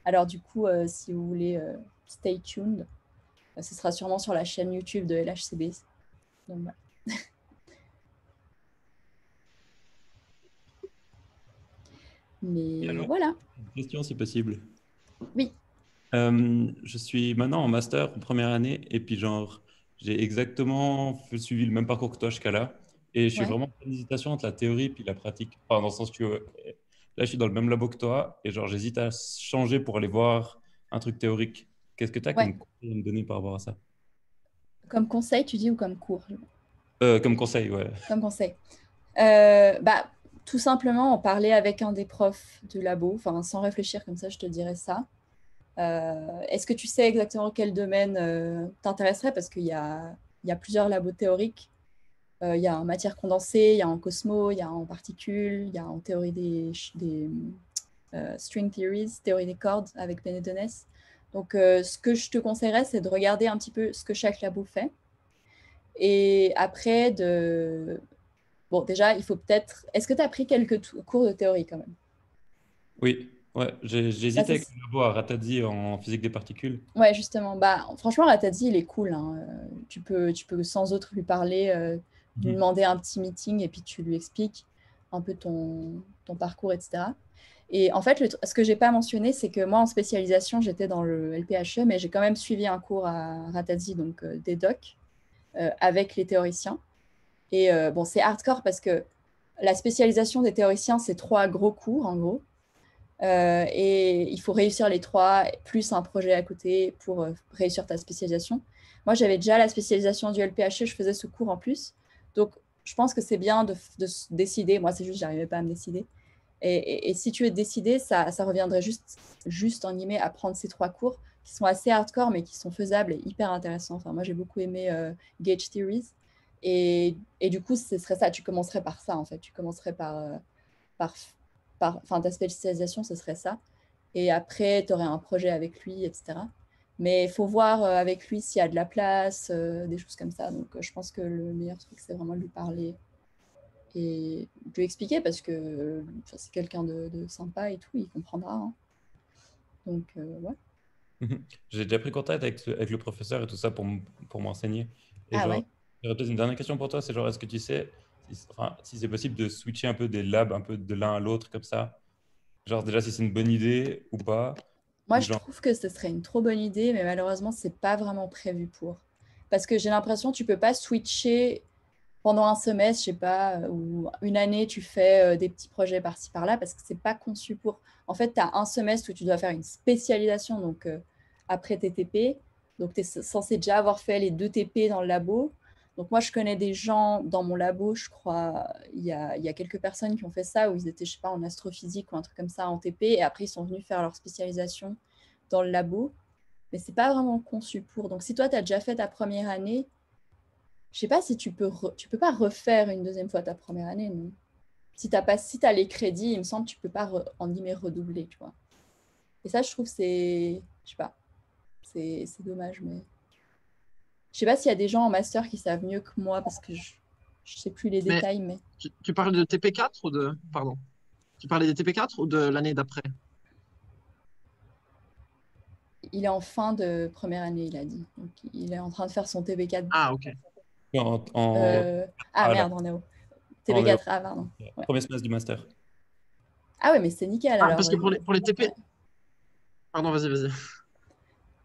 Alors du coup, si vous voulez, stay tuned. Ce sera sûrement sur la chaîne YouTube de LHCb. Donc, voilà. Mais alors, voilà. Une question si possible. Oui. Je suis maintenant en master en première année et puis j'ai exactement suivi le même parcours que toi jusqu'à là et je suis vraiment en hésitation entre la théorie puis la pratique. Enfin, dans le sens que là je suis dans le même labo que toi et j'hésite à changer pour aller voir un truc théorique. Qu'est-ce que tu as comme conseil à me donner par rapport à ça? Comme conseil, tu dis, ou comme cours? Comme conseil, ouais. Comme conseil. Tout simplement en parler avec un des profs du labo, sans réfléchir comme ça, je te dirais ça. Est-ce que tu sais exactement quel domaine t'intéresserait? Parce qu'il y a plusieurs labos théoriques. Il y a en matière condensée, il y a en cosmo, il y a en particules, il y a en théorie des string theories, théorie des cordes avec Benet-Denes. Donc, ce que je te conseillerais, c'est de regarder un petit peu ce que chaque labo fait. Et après, bon, déjà, il faut peut-être... Est-ce que tu as pris quelques cours de théorie quand même? Oui, ouais, j'hésite avec le labo à Ratazzi en physique des particules. Ouais, justement. Franchement, Ratazzi, il est cool. Hein. Tu peux sans autre lui parler, lui demander un petit meeting et puis tu lui expliques un peu ton parcours, etc. Et en fait, ce que je n'ai pas mentionné, c'est que moi, en spécialisation, j'étais dans le LPHE, mais j'ai quand même suivi un cours à Ratazzi, donc des docs, avec les théoriciens. Et bon, c'est hardcore parce que la spécialisation des théoriciens, c'est 3 gros cours, en gros. Et il faut réussir les 3, plus un projet à côté pour réussir ta spécialisation. Moi, j'avais déjà la spécialisation du LPHE, je faisais ce cours en plus. Donc, je pense que c'est bien de se décider. Moi, c'est juste, je n'arrivais pas à me décider. Et si tu es décidé, ça reviendrait juste en guillemets à prendre ces 3 cours qui sont assez hardcore, mais qui sont faisables et hyper intéressants. Enfin, moi, j'ai beaucoup aimé Gauge Theories. Et du coup, ce serait ça. Tu commencerais par ça, en fait. Tu commencerais par ta spécialisation, ce serait ça. Et après, tu aurais un projet avec lui, etc. Mais il faut voir avec lui s'il y a de la place, des choses comme ça. Donc, je pense que le meilleur truc, c'est vraiment de lui parler et de lui expliquer parce que c'est quelqu'un de sympa et tout, il comprendra. Hein. Donc, ouais. J'ai déjà pris contact avec le professeur et tout ça pour m'enseigner. Et j'aurais peut-être une dernière question pour toi, c'est est-ce que tu sais si c'est possible de switcher un peu des labs, un peu de l'un à l'autre comme ça? Déjà si c'est une bonne idée ou pas? Moi, je trouve que ce serait une trop bonne idée, mais malheureusement, c'est pas vraiment prévu pour. Parce que j'ai l'impression que tu peux pas switcher pendant un semestre, je sais pas, ou une année, tu fais des petits projets par-ci, par-là, parce que c'est pas conçu pour. En fait, tu as un semestre où tu dois faire une spécialisation, donc après tes TP. Donc, tu es censé déjà avoir fait les 2 TP dans le labo. Donc moi, je connais des gens dans mon labo, je crois, il y a quelques personnes qui ont fait ça, où ils étaient, je sais pas, en astrophysique ou un truc comme ça, en TP, et après, ils sont venus faire leur spécialisation dans le labo. Mais c'est pas vraiment conçu pour. Donc si toi, tu as déjà fait ta première année, je sais pas si tu peux pas refaire une deuxième fois ta première année, non? Si tu as les crédits, il me semble que tu peux pas, en guillemets, redoubler, tu vois. Et ça, je trouve, c'est, je sais pas, c'est dommage, mais... Je sais pas s'il y a des gens en master qui savent mieux que moi, parce que je sais plus les Mais détails, mais... tu parles de TP4 ou de... Pardon. Tu parlais des TP4 ou de l'année d'après? Il est en fin de première année, il a dit. Donc, il est en train de faire son TB4. Ah, ok. Ah merde, on est où? TB4, ah pardon. Ouais. Premier semestre du master. Ah ouais, mais c'est nickel Ah, alors. parce que pour les TP... Ouais. Pardon, vas-y.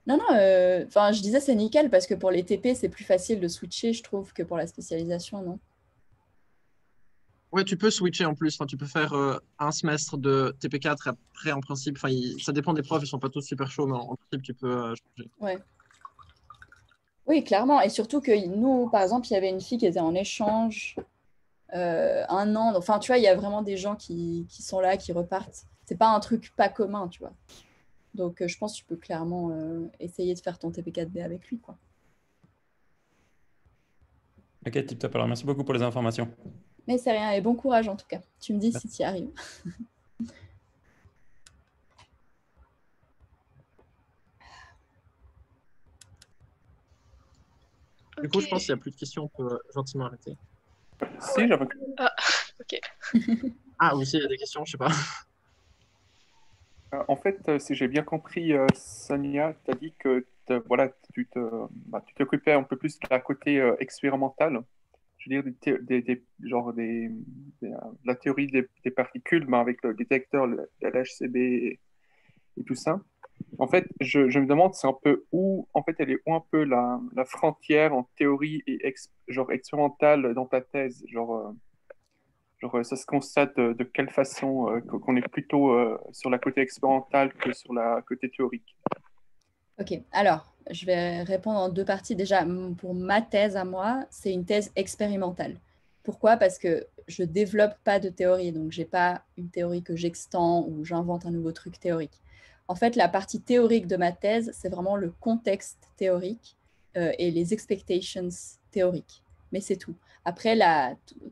Non, enfin, je disais c'est nickel parce que pour les TP, c'est plus facile de switcher, je trouve, que pour la spécialisation, non? Ouais, tu peux switcher en plus. Enfin, tu peux faire un semestre de TP4 et après, en principe, enfin, ça dépend des profs, ils sont pas tous super chauds, mais en principe, tu peux changer. Ouais. Oui, clairement. Et surtout que nous, par exemple, il y avait une fille qui était en échange 1 an. Enfin, tu vois, il y a vraiment des gens qui sont là, qui repartent. C'est pas un truc pas commun, tu vois. Donc, je pense que tu peux clairement essayer de faire ton TP4B avec lui, quoi. Ok, tip top. Alors, merci beaucoup pour les informations. Mais c'est rien, et bon courage en tout cas. Tu me dis si tu y arrives. Du coup, je pense qu'il n'y a plus de questions, on peut gentiment arrêter. Si, j'avais... Ah, ok. Ah, aussi, il y a des questions, je sais pas. En fait, si j'ai bien compris, Sonia, tu as dit que voilà, tu t'occupais un peu plus de la côté expérimental. Je veux dire, de la théorie des particules, mais avec le détecteur, le LHCb et tout ça. En fait, je me demande, c'est un peu où, en fait, elle est où un peu la frontière en théorie et expérimentale dans ta thèse, ça se constate de quelle façon qu'on est plutôt sur la côté expérimentale que sur la côté théorique. Ok, alors, je vais répondre en 2 parties. Déjà, pour ma thèse à moi, c'est une thèse expérimentale. Pourquoi? Parce que je ne développe pas de théorie, donc je n'ai pas une théorie que j'extends ou j'invente un nouveau truc théorique. En fait, la partie théorique de ma thèse, c'est vraiment le contexte théorique et les expectations théoriques. Mais c'est tout. Après,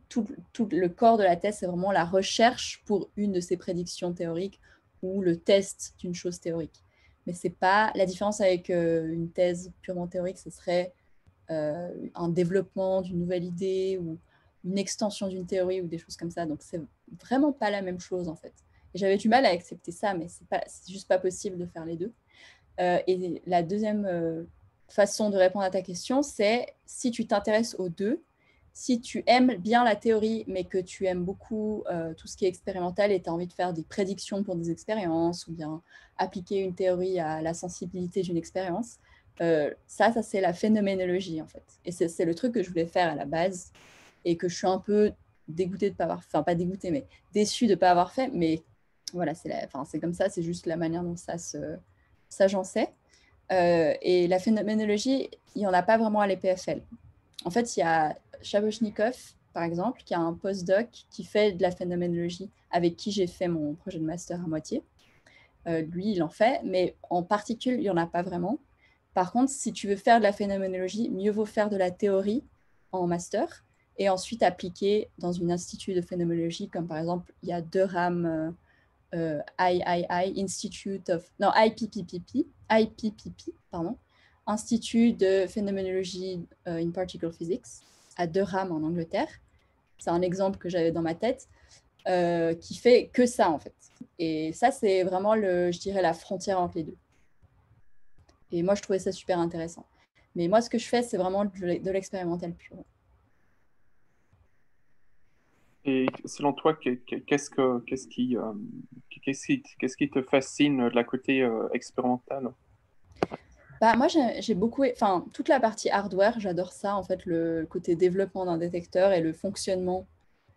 tout le corps de la thèse, c'est vraiment la recherche pour une de ces prédictions théoriques ou le test d'une chose théorique. Mais c'est pas la différence avec une thèse purement théorique, ce serait un développement d'une nouvelle idée ou une extension d'une théorie ou des choses comme ça. Donc, c'est vraiment pas la même chose, en fait. Et j'avais du mal à accepter ça, mais c'est juste pas possible de faire les deux. Et la deuxième façon de répondre à ta question, c'est si tu t'intéresses aux deux, si tu aimes bien la théorie, mais que tu aimes beaucoup tout ce qui est expérimental et tu as envie de faire des prédictions pour des expériences ou bien appliquer une théorie à la sensibilité d'une expérience, ça c'est la phénoménologie, en fait. Et c'est le truc que je voulais faire à la base et que je suis un peu dégoûtée de ne pas avoir fait, enfin pas dégoûtée, mais déçue de ne pas avoir fait. Mais voilà, c'est comme ça, c'est juste la manière dont ça j'en sais. Et la phénoménologie, il n'y en a pas vraiment à l'EPFL. En fait, il y a Shaboshnikov, par exemple, qui a un postdoc qui fait de la phénoménologie, avec qui j'ai fait mon projet de master à moitié. Lui, il en fait, mais en particulier, il n'y en a pas vraiment. Par contre, si tu veux faire de la phénoménologie, mieux vaut faire de la théorie en master et ensuite appliquer dans un institut de phénoménologie, comme par exemple, il y a Durham IPPP, pardon, Institut de phénoménologie in particle physics à Durham en Angleterre. C'est un exemple que j'avais dans ma tête qui fait que ça en fait. Et ça, c'est vraiment, je dirais, la frontière entre les deux. Et moi, je trouvais ça super intéressant. Mais moi, ce que je fais, c'est vraiment de l'expérimental pur. Et selon toi, qu'est-ce qui te fascine de la côté expérimental? Bah, moi, j'ai beaucoup... Enfin, toute la partie hardware, j'adore ça, en fait, le côté développement d'un détecteur et le fonctionnement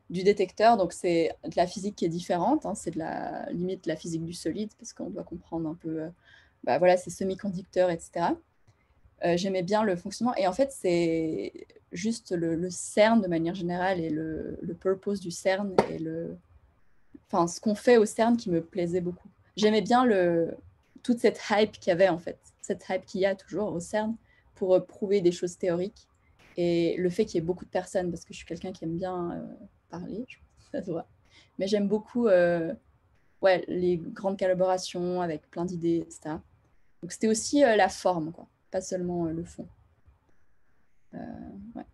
du détecteur. Donc, c'est de la physique qui est différente. Hein, c'est limite de la physique du solide, parce qu'on doit comprendre un peu... voilà, ces semi-conducteurs, etc. J'aimais bien le fonctionnement. Et en fait, c'est juste le CERN de manière générale et le purpose du CERN et ce qu'on fait au CERN qui me plaisait beaucoup. J'aimais bien toute cette hype qu'il y avait en fait, cette hype qu'il y a toujours au CERN pour prouver des choses théoriques. Et le fait qu'il y ait beaucoup de personnes, parce que je suis quelqu'un qui aime bien parler, je pense que ça se voit. Mais j'aime beaucoup les grandes collaborations avec plein d'idées, etc. Donc c'était aussi la forme, quoi, pas seulement le fond. Ouais.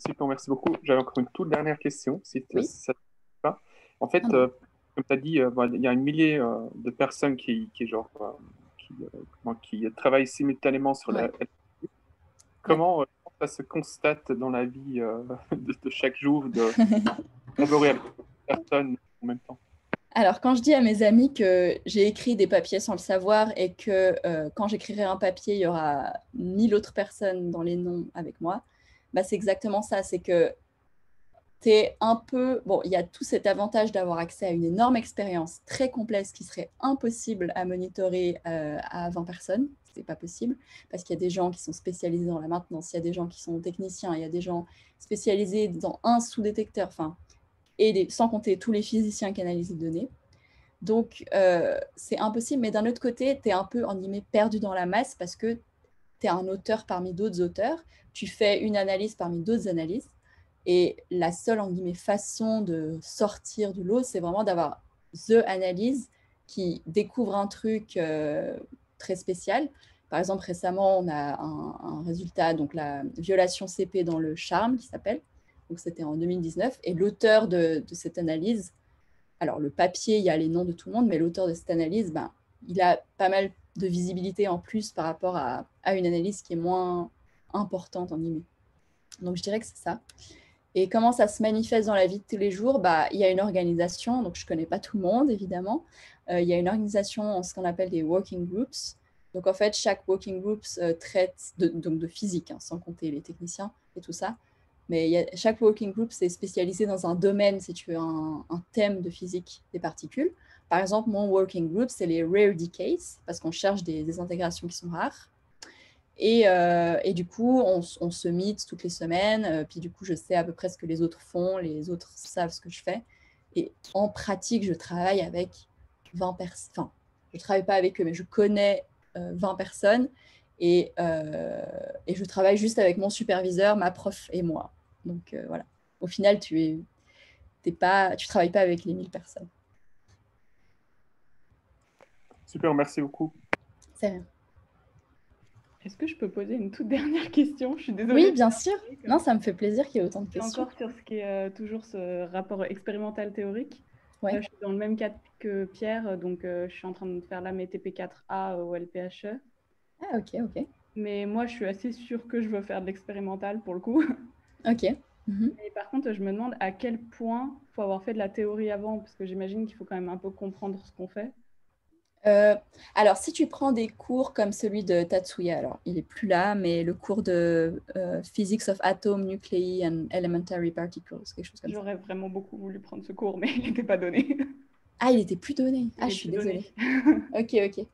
Super, merci beaucoup. J'avais encore une toute dernière question, si Oui. ça te va. En fait, comme tu as dit, il y a 1 millier de personnes qui travaillent simultanément sur la. Comment ça se constate dans la vie de chaque jour de collaborer avec personnes en même temps? Alors, quand je dis à mes amis que j'ai écrit des papiers sans le savoir et que quand j'écrirai un papier, il y aura 1000 autres personnes dans les noms avec moi, c'est exactement ça. C'est que t'es un peu... Bon, il y a tout cet avantage d'avoir accès à une énorme expérience très complexe qui serait impossible à monitorer à 20 personnes. C'est pas possible parce qu'il y a des gens qui sont spécialisés dans la maintenance, il y a des gens qui sont techniciens, il y a des gens spécialisés dans un sous-détecteur, sans compter tous les physiciens qui analysent les données. Donc, c'est impossible. Mais d'un autre côté, tu es un peu, en guillemets, perdu dans la masse parce que tu es un auteur parmi d'autres auteurs. Tu fais une analyse parmi d'autres analyses. Et la seule, en guillemets, façon de sortir du lot, c'est vraiment d'avoir the analyse qui découvre un truc très spécial. Par exemple, récemment, on a un résultat, donc la violation CP dans le charme, qui s'appelle. Donc, c'était en 2019. Et l'auteur de cette analyse, alors le papier, il y a les noms de tout le monde, mais l'auteur de cette analyse, il a pas mal de visibilité en plus par rapport à une analyse qui est moins importante, en guillemets. Donc, je dirais que c'est ça. Et comment ça se manifeste dans la vie de tous les jours? Il y a une organisation, donc je ne connais pas tout le monde, évidemment. Il y a une organisation en ce qu'on appelle des working groups. Donc, en fait, chaque working group traite de physique, sans compter les techniciens et tout ça. Mais chaque working group, c'est spécialisé dans un domaine, si tu veux, un thème de physique des particules. Par exemple, mon working group, c'est les rare decays, parce qu'on cherche des désintégrations qui sont rares. Et du coup, on se meet toutes les semaines. Puis du coup, je sais à peu près ce que les autres font. Les autres savent ce que je fais. Et en pratique, je travaille avec 20 personnes. Enfin, je ne travaille pas avec eux, mais je connais 20 personnes. Et je travaille juste avec mon superviseur, ma prof et moi. Donc voilà. Au final, tu travailles pas avec les 1000 personnes. Super, merci beaucoup. C'est rien. Est-ce que je peux poser une toute dernière question? Je suis désolée. Oui, bien sûr. Non, ça me fait plaisir qu'il y ait autant de questions. Encore sur ce qui est toujours ce rapport expérimental-théorique. Ouais. Je suis dans le même cas que Pierre, donc je suis en train de faire là mes TP4A au LPHE. Ah, ok. Mais moi, je suis assez sûre que je veux faire de l'expérimental pour le coup. Ok. Et par contre, je me demande à quel point il faut avoir fait de la théorie avant, parce que j'imagine qu'il faut quand même un peu comprendre ce qu'on fait. Alors, si tu prends des cours comme celui de Tatsuya, alors il n'est plus là, mais le cours de Physics of Atom, Nuclei and Elementary Particles, quelque chose comme ça. J'aurais vraiment beaucoup voulu prendre ce cours, mais il n'était pas donné. Ah, il n'était plus donné. Ah, je suis désolée. Ok.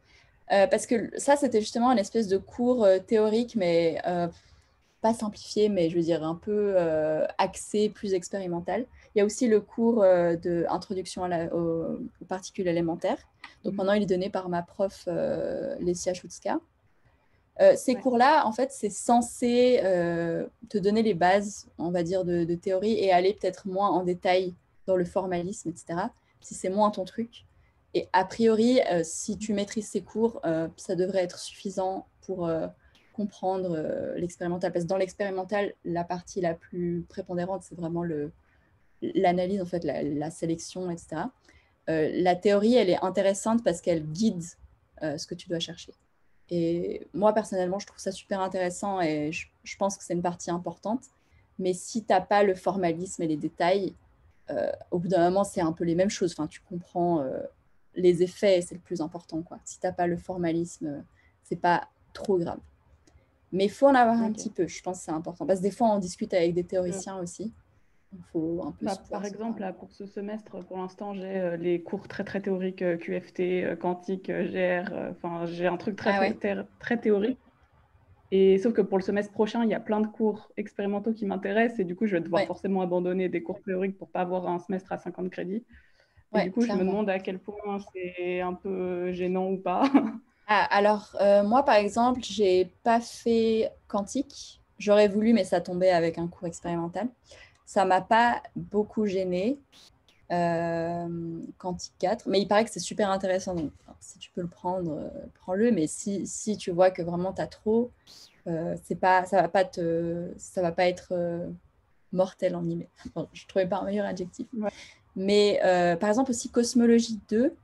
Parce que ça, c'était justement une espèce de cours théorique, mais pas simplifié, mais je veux dire un peu axé, plus expérimental. Il y a aussi le cours d'introduction aux particules élémentaires. Donc maintenant, il est donné par ma prof Lesia Schutzka. Ces cours-là, en fait, c'est censé te donner les bases, on va dire, de théorie et aller peut-être moins en détail dans le formalisme, etc., si c'est moins ton truc. Et a priori, si tu maîtrises ces cours, ça devrait être suffisant pour comprendre l'expérimental. Parce que dans l'expérimental, la partie la plus prépondérante, c'est vraiment l'analyse, en fait, la sélection, etc. La théorie, elle est intéressante parce qu'elle guide ce que tu dois chercher. Et moi, personnellement, je trouve ça super intéressant et je pense que c'est une partie importante. Mais si tu n'as pas le formalisme et les détails, au bout d'un moment, c'est un peu les mêmes choses. Enfin, tu comprends les effets, c'est le plus important, quoi. Si tu n'as pas le formalisme, c'est pas trop grave. Mais il faut en avoir un petit peu, je pense que c'est important. Parce que des fois, on discute avec des théoriciens aussi. Il faut un peu Par exemple, là, pour ce semestre, pour l'instant, j'ai les cours très très théoriques, QFT, quantique, GR. Enfin, j'ai un truc très théorique. Et sauf que pour le semestre prochain, il y a plein de cours expérimentaux qui m'intéressent et du coup, je vais devoir forcément abandonner des cours théoriques pour pas avoir un semestre à 50 crédits. Et du coup, je me demande à quel point c'est un peu gênant ou pas. Alors, moi, par exemple, j'ai pas fait quantique. J'aurais voulu, mais ça tombait avec un cours expérimental. Ça m'a pas beaucoup gênée. Quantique 4. Mais il paraît que c'est super intéressant. Donc, si tu peux le prendre, prends-le. Mais si tu vois que vraiment tu as trop, ça va pas être mortel en guillemets. Bon, je ne trouvais pas un meilleur adjectif. Ouais. Mais par exemple aussi Cosmologie 2,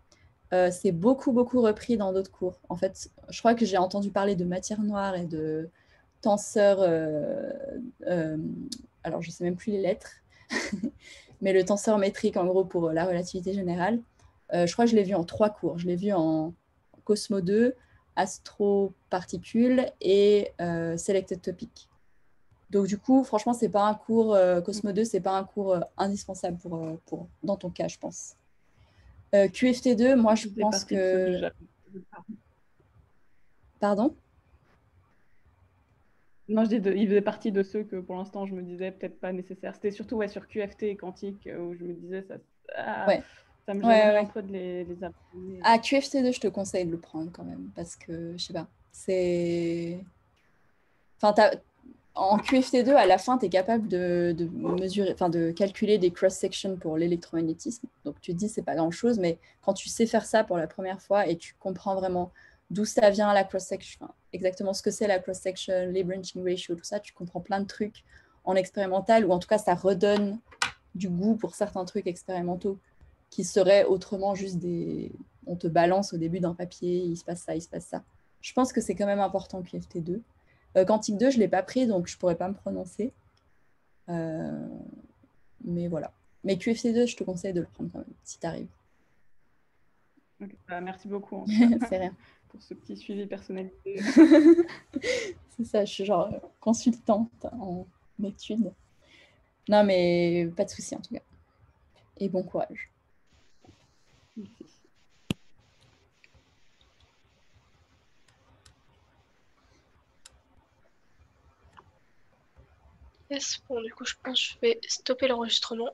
c'est beaucoup repris dans d'autres cours. En fait, je crois que j'ai entendu parler de matière noire et de tenseur. Alors, je ne sais même plus les lettres. Mais le tenseur métrique, en gros, pour la relativité générale, je crois que je l'ai vu en 3 cours. Je l'ai vu en Cosmo 2, Astro Particules et Selected Topic. Donc, du coup, franchement, c'est pas un cours, Cosmo 2, c'est pas un cours indispensable dans ton cas, je pense. QFT2, moi, je pense que... Pardon ? Non, il faisait partie de ceux que pour l'instant je me disais peut-être pas nécessaire. C'était surtout sur QFT et quantique où je me disais ça me gênerait un peu de les apprendre. Ah, QFT2, je te conseille de le prendre quand même parce que je sais pas, c'est. Enfin, en QFT2, à la fin, tu es capable de mesurer, enfin de calculer des cross-sections pour l'électromagnétisme. Donc tu te dis c'est pas grand-chose, mais quand tu sais faire ça pour la première fois et tu comprends vraiment d'où ça vient la cross-section, enfin, exactement ce que c'est la cross-section, les branching ratio, tout ça, tu comprends plein de trucs en expérimental, ou en tout cas ça redonne du goût pour certains trucs expérimentaux qui seraient autrement juste des... On te balance au début d'un papier, il se passe ça, il se passe ça. Je pense que c'est quand même important QFT2. Quantique 2, je ne l'ai pas pris, donc je ne pourrais pas me prononcer. Mais voilà. Mais QFT2, je te conseille de le prendre quand même, si tu arrives. Okay. Merci beaucoup. C'est rien. Pour ce petit suivi personnalisé. C'est ça, je suis genre consultante en études. Non, mais pas de souci en tout cas. Et bon courage. Merci. Yes, bon, du coup, je pense que je vais stopper l'enregistrement.